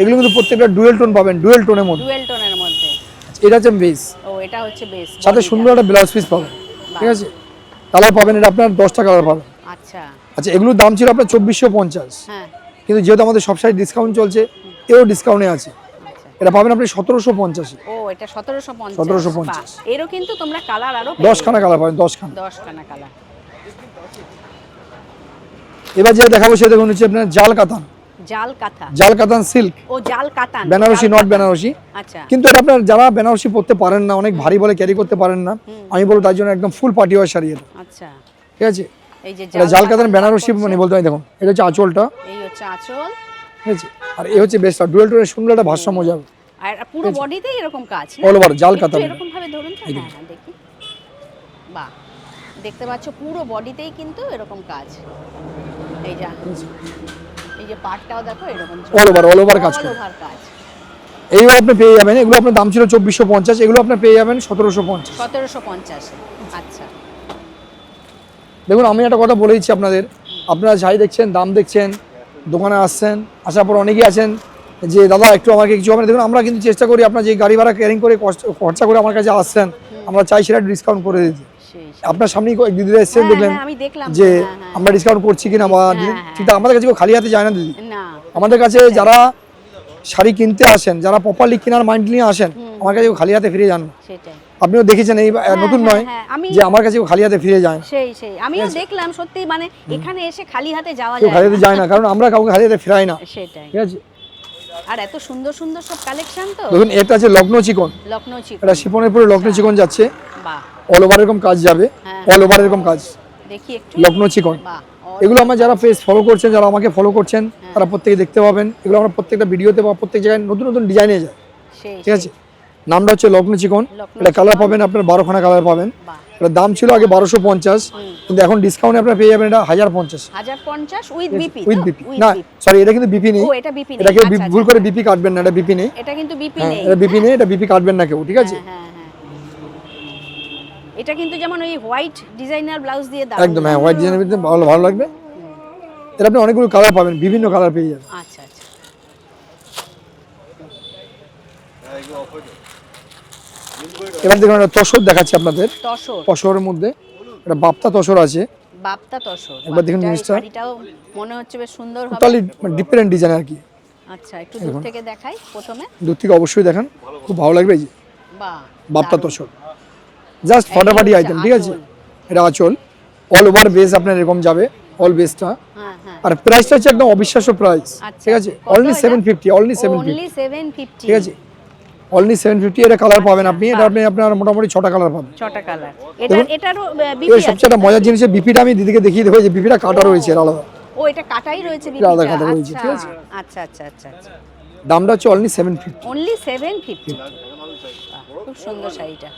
এগুলো কিন্তু প্রত্যেকটা ডুয়েল টোন পাবেন, ডুয়েল টোনের মধ্যে। এটা হচ্ছে বেস, ও এটা হচ্ছে বেস, সাথে সুন্দর একটা ব্লাউজ পিস পাবেন, ঠিক আছে। কালার পাবেন, এটা আপনার 10টা কালার পাবেন। আচ্ছা আচ্ছা এগুলোর দাম ছিল আপনার 2450, হ্যাঁ, কিন্তু যেহেতু আমাদের সব সাইড ডিসকাউন্ট চলছে, এও ডিসকাউন্টে আছে। এটা পাবেন আপনি 1750। ও এটা 1750, 1750। এরও কিন্তু তোমরা কালার আরো 10খানা কালার পাবেন, 10খানা কালার। এবার যেটা দেখাবো সেটা দেখুন হচ্ছে আপনার জাল কাতান সিল্ক। ও জাল কাতান, বেনারসি, নট বেনারসি। আচ্ছা, কিন্তু এটা আপনার যারা বেনারসি পরতে পারেন না, অনেক ভারী বলে ক্যারি করতে পারেন না, আমি বলবো তার জন্য একদম ফুল পার্টি ওয়ার শাড়ি এটা। আচ্ছা ঠিক আছে, এই যে এটা জাল কাতান বেনারসি বলতে হয়। দেখুন এটা হচ্ছে আঁচলটা, এই হচ্ছে আঁচল, ঠিক আছে। আর এই হচ্ছে বেস্টটা, ডুয়েল টোনের সুন্দর একটা ভারসাম্য যাবে। আর পুরো বডিতেই এরকম কাজ, অল ওভার জাল কাতান এরকম ভাবে ধরুন তো। হ্যাঁ হ্যাঁ, দেখি, বাহ, দেখতে পাচ্ছ পুরো বডিতেই কিন্তু এরকম কাজ। এই যে পাটটাও দেখো এরকম অল ওভার কাজ করে। এইগুলো আপনি পেয়ে যাবেন, এগুলো আপনার দাম ছিল 2450, এগুলো আপনি পেয়ে যাবেন 1750। আচ্ছা দেখুন আমি একটা কথা বলেইছি আপনাদের, আপনারা যাই দেখছেন, দাম দেখছেন, দোকানে আসছেন, আসার পর অনেকেই আছেন যে দাদা একটু আমাকে কিছু হবে না। দেখুন আমরা কিন্তু চেষ্টা করি, আপনার যে গাড়ি ভাড়া ক্যারিং করে খরচা করে আমার কাছে আসছেন, আমরা চাই সেটা ডিসকাউন্ট করে দিতে। আপনার সামনেই দিদিরা এসেছেন, দেখলেন যে আমরা ডিসকাউন্ট করছি কিনা, বা ঠিক আমাদের কাছে খালি হাতে যায় না দিদি। আমাদের কাছে যারা শাড়ি কিনতে আসেন, যারা প্রপারলি কেনার মাইন্ড নিয়ে আসেন, আমার কাছে খালি হাতে ফিরে যান। আপনিও দেখেছেন, এই নতুন নয় যে আমার কাছে খালি হাতে ফিরে যায়। সেই আমিও দেখলাম, সত্যি এখানে এসে খালি হাতে যাওয়া যায় না, কারণ আমরা কাউকে খালি হাতে ফিরাই না। সেটাই, ঠিক আছে। আর এত সুন্দর সুন্দর সব কালেকশন। তো দেখুন এটা আছে লখনৌ চিকন, এটা শিফনের পরে লখনৌ চিকন যাচ্ছে, বাহ, অল ওভার এরকম কাজ যাবে, অল ওভার এরকম কাজ, দেখি একটু লখনৌ চিকন। এগুলো আমার যারা পেজ ফলো করছেন, যারা আমাকে ফলো করছেন, তারা প্রত্যেকে দেখতে পাবেন। এগুলো আমরা প্রত্যেকটা ভিডিওতে বা প্রত্যেক জায়গায় নতুন নতুন ডিজাইনে যায়, ঠিক আছে। নামটা হচ্ছে লখনৌ চিকন। এটা কালার পাবেন আপনার 12খানা কালার পাবেন। এটা দাম ছিল আগে 1250, কিন্তু এখন ডিসকাউন্টে আপনারা পেয়ে যাবেন এটা 1050 উইথ বিপি। না সরি, এটা কিন্তু বিপি নেই, এটা কেউ ভুল করে বিপি কাটবেন না, এটা বিপি নেই, এটা কিন্তু বিপি নেই, এটা বিপি নেই, এটা বিপি কাটবেন না কেউ, ঠিক আছে। এটা কিন্তু যেমন ওই হোয়াইট ডিজাইনার ব্লাউজ দিয়ে দাও, একদম হ্যাঁ, হোয়াইট ডিজাইনের ভিতরে ভালো লাগবে। এটা আপনি অনেকগুলো কালার পাবেন, বিভিন্ন কালার পেয়ে যাবেন। আচ্ছা আচ্ছা, এবার দেখুন একটা তসর দেখাচ্ছি আপনাদের, তসরের মধ্যে এটা বাপ্তা তসর আছে, বাপ্তা তসর। একবার দেখুন জিনিসটা, এটাও মনে হচ্ছে বেশ সুন্দর হবে, টোটালি ডিফারেন্ট ডিজাইন আর কি। আচ্ছা একটু দূর থেকে দেখাই, প্রথমে দূর থেকে অবশ্যই দেখান, খুব ভালো লাগবে। এই যে বাহ, বাপ্তা তসর জাস্ট ফটাফটি আইটেম, ঠিক আছে। এটা আঁচল, অল ওভার বেস আপনার এরকম যাবে, অল বেসটা। আর প্রাইসটা হচ্ছে একদম অবিশ্বাস্য প্রাইস, ঠিক আছে। অনলি 750, অনলি 750, ঠিক আছে, অনলি 750। এটা কালার পাবেন আপনি, এটা আপনি আপনার মোটামুটি 6টা কালার পাবেন, 6টা কালার। এটারও বিপি আছে। সবচেয়ে মজার জিনিস, বিপিটা আমি দিদিকে দেখিয়ে দেবো, যে বিপিটা কাটা রয়েছে আলাদা, ও এটা কাটাই রয়েছে এটা আলাদা বিপিটা। কাটা রয়েছে, ঠিক আছে? আচ্ছা আচ্ছা আচ্ছা আচ্ছা। দামটা হচ্ছে অনলি 750। অনলি 750। খুব সুন্দর শাড়িটা।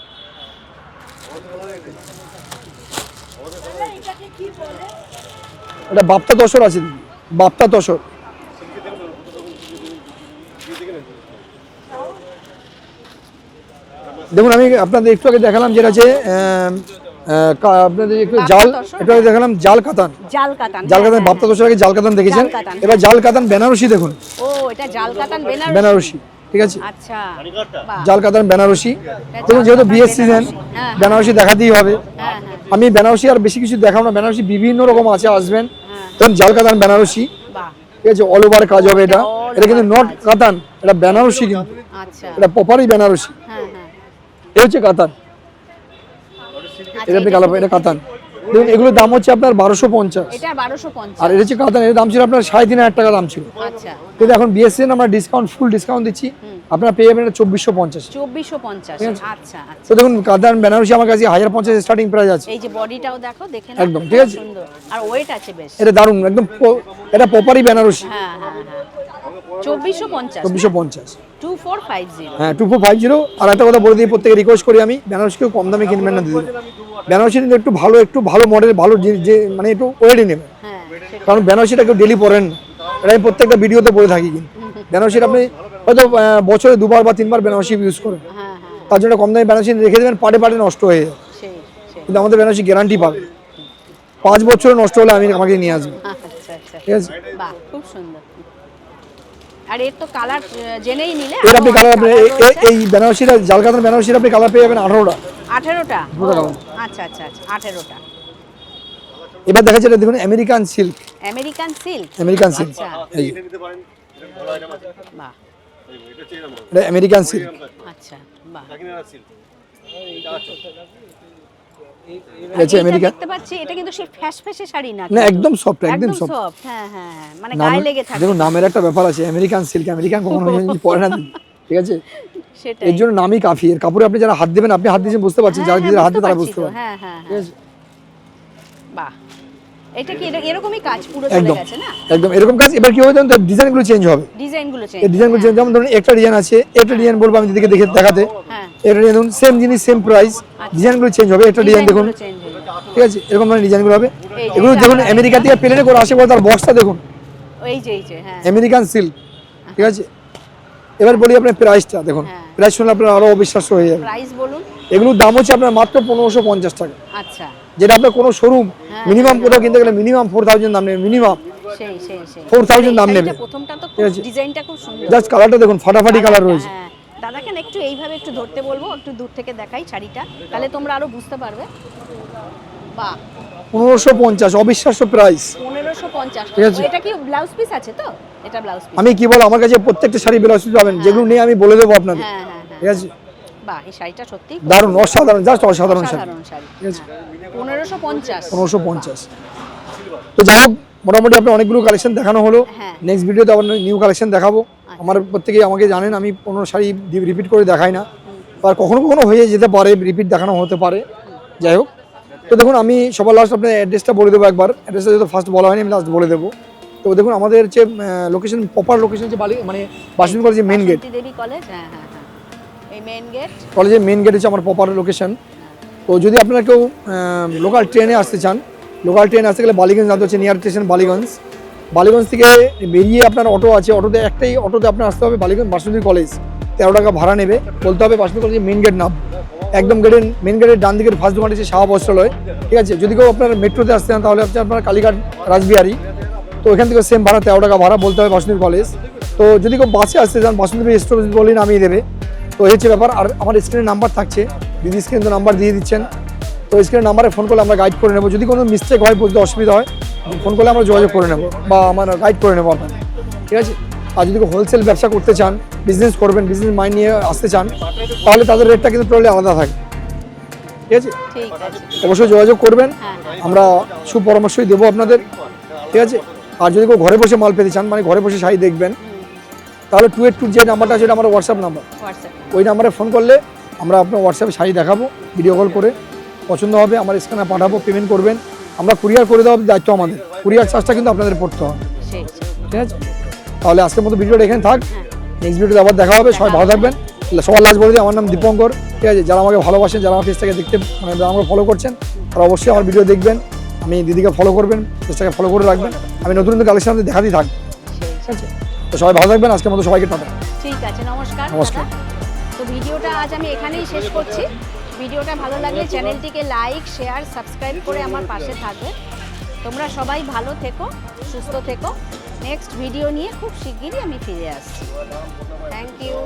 এটা বাপ্তা তসর আছে দিদি, বাপ্তা তসর। দেখুন আমি আপনাদের একটু আগে দেখালাম যেটা আছে আপনাদের একটু জাল, একটু আগে দেখালাম জাল কাতান। জাল কাতান, জাল কাতান বাপ্তা তসর আগে জাল কাতান দেখেছেন, জাল কাতান। এবার জাল কাতান বেনারসি দেখুন। ও এটা জাল কাতান বেনারসি। বেনারসি, ঠিক আছে? আচ্ছা বাহ। জাল কাতান বেনারসি। এটা দেখুন জাল যেহেতু কাতান বিয়ের সিজন, বেনারসি। হ্যাঁ, বেনারসি দেখাতেই হবে। হ্যাঁ হ্যাঁ আমি বেনারসি আর বেশি কিছু দেখাবো না, বেনারসি বিভিন্ন রকম আছে, আসবেন। হ্যাঁ। তখন জাল কাতান বেনারসি, বাহ। ঠিক আছে? অল ওভার কাজ হবে এটা। all এটা কিন্তু over নট কাজ। কাতান, এটা বেনারসি কিন্তু, আচ্ছা এটা প্রপারই বেনারসি। হ্যাঁ হ্যাঁ। এই হচ্ছে কাতান, আচ্ছা, এটা আপনি এটা কালার, এটা কাতান। দেখুন এগুলোর দাম হচ্ছে আপনার 1250, এটা 1250। আর এটা হচ্ছে কাতান, এর দাম ছিল আপনার 3500 টাকা দাম ছিল, আচ্ছা কিন্তু এখন বিএসসি আমরা ডিসকাউন্ট, ফুল ডিসকাউন্ট দিচ্ছি, আপনারা পেয়ে যাবেন 2450। 2450। ঠিক আছে। আচ্ছা আচ্ছা। তো দেখুন কাতান বেনারসি আমার কাছে 1050 স্টার্টিং প্রাইস আছে। এই যে বডিটাও দেখো, দেখে নাও। একদম, ঠিক আছে? সুন্দর আর ওয়েট আছে বেশ। এটা দারুণ একদম, এটা প্রপারই বেনারসি। হ্যাঁ হ্যাঁ হ্যাঁ। 2450। 2450, 2450। হ্যাঁ 2450। আর একটা কথা বলে দিই, প্রত্যেকে রিকোয়েস্ট করি আমি, বেনারসিকেও কম দামে কিনবেন না দিদি। বেনারসি কিন্তু একটু ভালো মডেল, ভালো যে মানে একটু ওয়েটই নেবেন, হ্যাঁ সেটা। কারণ বেনারসিটা কেউ ডেলি পরেন না, এটা আমি প্রত্যেকটা ভিডিওতে বলে থাকি। কিন্তু বেনারসিটা আপনি হয়তো বছরে 2বার বা 3বার বেনারসি ইউজ করেন, হ্যাঁ হ্যাঁ তার জন্য কম দামে বেনারসি রেখে দেবেন, পাটে পাটে নষ্ট হয়ে যায়। সেই সেই। কিন্তু আমাদের বেনারসি গ্যারান্টি পাবে, 5 বছরে নষ্ট হলে আমাকে নিয়ে আসবে, আচ্ছা আচ্ছা। ঠিক আছে? বাহ খুব সুন্দর। আর এর তো কালার জেনেই নিলে। এর আপনি কালার, colour রয়েছে। এই বেনারসিটা জাল কাতান বেনারসিটা আপনি কালার পেয়ে যাবেন 18টা। 18টা। দুটো colour। আচ্ছা আচ্ছা আচ্ছা 18টা। এবার দেখা যাচ্ছে এটা দেখুন American silk, American silk. American silk, আচ্ছা এই বাহ। এটা আমেরিকান সিল্ক। আচ্ছা বাহ। এটা হচ্ছে এইটা আমেরিকান, দেখতে পাচ্ছি, এটা কিন্তু সেই ফ্যাশফ্যাশে শাড়ি না। না একদম সফট, একদম সফট। সফট। হ্যাঁ হ্যাঁ হ্যাঁ, মানে গায়ে লেগে থাকে। দেখুন নামের একটা ব্যাপার আছে, আমেরিকান সিল্ক, আমেরিকান কখনো পরে না দিদি, ঠিক আছে? সেটাই। এর জন্য নামই কাফি, এর কাপড়ে আপনি যারা হাত দেবেন, আপনি হাত দিয়েছেন বুঝতে পারছেন, যারা দিদির হাত দিয়ে তারা বুঝতে পারবেন, হ্যাঁ হ্যাঁ ঠিক হ্যাঁ। আছে? বাহ। এটা কি এরকমই কাজ পুরো চলে একদম গেছে না? একদম এরকম কাজ। এবার কি হবে জানেন তো, ডিজাইনগুলো চেঞ্জ হবে, ডিজাইনগুলো চেঞ্জ। এই ডিজাইনগুলো চেঞ্জ। যেমন ধরুন একটা ডিজাইন আছে, একটা ডিজাইন বলবো আমি দিদিকে দেখে দেখাতে, হ্যাঁ। এটা ডিজাইন দেখুন, সেম জিনিস সেম প্রাইস, ডিজাইনগুলো চেঞ্জ হবে। একটা ডিজাইন দেখুন, চেঞ্জ হয়ে যাবে। ঠিক আছে? এরকম ধরনের ডিজাইনগুলো হবে। এই যে এগুলো এটা দেখুন আমরা আমেরিকা থেকে প্লেনে করে আসে, বলে তার বক্সটা দেখুন, এই যে হ্যাঁ। আমেরিকান সিল্ক, ঠিক আছে? এবার বলি আপনার প্রাইসটা দেখুন, হ্যাঁ। প্রাইস শুনলে আপনার আরো অবিশ্বাস্য হয়ে যাবে। প্রাইস বলুন। এগুলোর দাম হচ্ছে আপনার মাত্র 1550 টাকা, আচ্ছা। যেটা আপনার কোনো শোরুম হ্যাঁ, মিনিমাম কোথাও কিনতে গেলে মিনিমাম 4000 দাম নেবে, মিনিমাম সেই সেই সেই। 4000 দাম এই নেবে। শাড়িটা প্রথমটা তো ঠিক আছে? ডিজাইনটা খুব সুন্দর। জাস্ট কালারটা দেখুন, ফাটাফাটি কালার রয়েছে। হ্যাঁ। দাদাকে না একটু এইভাবে একটু ধরতে বলবো, একটু দূর থেকে দেখাই শাড়িটা, তাহলে তোমরা আরো বুঝতে পারবে। বাহ। 1550 অবিশ্বাস্য প্রাইস। 1550। ঠিক আছে? এটা কি ব্লাউজ পিস আছে তো? এটা ব্লাউজ পিস। আমি কি বল, আমার কাছে প্রত্যেকটা শাড়ি ব্লাউজ পিস পাবেন, যেগুলো নিয়ে আমি বলে দেবো আপনাদের, হ্যাঁ হ্যাঁ হ্যাঁ। ঠিক আছে? বাহ, এই শাড়িটা সত্যি দারুণ, অসাধারণ, জাস্ট অসাধারণ শাড়ি, সাধারণ শাড়ি। ঠিক আছে? 1550। 1550। তো যাই হোক, মোটামুটি আপনার অনেকগুলো কালেকশন দেখানো হলো। হ্যাঁ। নেক্সট ভিডিওতে আবার নিউ কালেকশন দেখাবো। আমার প্রত্যেকেই আমাকে জানেন, আমি কোনো শাড়ি রিপিট করে দেখাই না, আর কখনো কখনো হয়ে যেতে পারে, রিপিট দেখানো হতে পারে। যাই হোক, তো দেখুন আমি সবার লাস্ট আপনার অ্যাড্রেসটা বলে দেবো একবার। অ্যাড্রেসটা যেহেতু ফার্স্ট বলা হয়নি, আমি লাস্ট বলে দেবো। তো দেখুন আমাদের যে লোকেশন, প্রপার লোকেশন হচ্ছে মানে বাসন্তী কলেজের মেন গেট, বাসন্তী দেবী কলেজ। হ্যাঁ হ্যাঁ হ্যাঁ, এই মেইন গেট। কলেজের মেন গেট হচ্ছে আমার প্রপার লোকেশন। তো যদি আপনারা কেউ লোকাল ট্রেনে আসতে চান, লোকাল ট্রেনে আসতে গেলে বালিগঞ্জ নামতে হচ্ছে, নিয়ার স্টেশন বালিগঞ্জ। বালিগঞ্জ থেকে বেরিয়ে আপনার অটো আছে, অটোতে একটাই অটোতে আপনার আসতে হবে বালিগঞ্জ বাসন্তী কলেজ, 13 টাকা ভাড়া নেবে। বলতে হবে বাসন্তী কলেজের মেন গেট নাম, একদম গেটের মেন গেটের ডান দিকের ফার্স্ট দোকানটি হচ্ছে শাহ বস্ত্রালয়, ঠিক আছে? যদি কেউ আপনার মেট্রোতে আসতে চান তাহলে হচ্ছে আপনার কালীঘাট রাসবিহারী, তো এখান থেকে সেম ভাড়া 13 টাকা ভাড়া, বলতে হবে বাসন্তী কলেজ। তো যদি কেউ বাসে আসতে চান, বাসন্তী স্টোর বলেই নামিয়ে দেবে। তো এই হচ্ছে ব্যাপার। আর আমার স্ক্রিনে নাম্বার থাকছে, দিদি স্ক্রিনে তো নাম্বার দিয়ে দিচ্ছেন, তো স্ক্রিনের নাম্বারে ফোন করলে আমরা গাইড করে নেবো। যদি কোনো মিস্টেক হয়, বুঝতে অসুবিধা হয়, ফোন করলে আমরা যোগাযোগ করে নেবো বা আমরা গাইড করে নেবো আপনাকে, ঠিক আছে? আর যদি হোলসেল ব্যবসা করতে চান, বিজনেস করবেন, বিজনেস মাইন্ড নিয়ে আসতে চান, তাহলে তাদের রেটটা কিন্তু টোটালি আলাদা থাকে, ঠিক আছে? ঠিক আছে। অবশ্যই যোগাযোগ করবেন, হ্যাঁ হ্যাঁ। আমরা সুপরামর্শই দেবো আপনাদের, ঠিক আছে? আর যদি কেউ ঘরে বসে মাল পেতে চান, মানে ঘরে বসে শাড়ি দেখবেন, তাহলে 282 যে নাম্বারটা আছে, এটা আমার হোয়াটসঅ্যাপ নাম্বার। হোয়াটসঅ্যাপ। ওই নাম্বারে ফোন করলে আমরা আপনার হোয়াটসঅ্যাপে শাড়ি দেখাবো, ভিডিও কল করে, পছন্দ হবে আমার স্ক্যানার পাঠাবো, পেমেন্ট করবেন, আমরা কুরিয়ার করে দেওয়ার দায়িত্ব আমাদের। কুরিয়ার চার্জটা কিন্তু আপনাদের পড়তে হবে, সেই ঠিক আছে? তাহলে আজকের মতো ভিডিওটা এখানে থাক, হ্যাঁ নেক্সট ভিডিওতে আবার দেখা হবে। সবাই ভালো থাকবেন। সবার লাস্ট বলে দিই, আমার নাম দীপঙ্কর, ঠিক আছে? যারা আমাকে ভালোবাসেন, যারা আমার পেজটাকে দেখতে মানে যারা আমাকে ফলো করছেন, তারা অবশ্যই আমার ভিডিও দেখবেন। আমি দিদিকে ফলো করবেন, পেজটাকে ফলো করে রাখবেন। আমি নতুন নতুন কালেকশন আপনাদের দেখাতেই থাকবো, সেই ঠিক আছে? তো সবাই ভালো থাকবেন, আজকের মতো সবাইকে টাটা। ঠিক আছে, নমস্কার নমস্কার। দাদা। তো ভিডিওটা আজ আমি এখানেই শেষ করছি। ভিডিওটা ভালো লাগলে চ্যানেলটিকে লাইক শেয়ার সাবস্ক্রাইব করে আমার পাশে থাকবে। তোমরা সবাই ভালো থেকো, সুস্থ থেকো। নেক্সট ভিডিও নিয়ে খুব শিগগিরই আমি ফিরে আসছি। Thank you.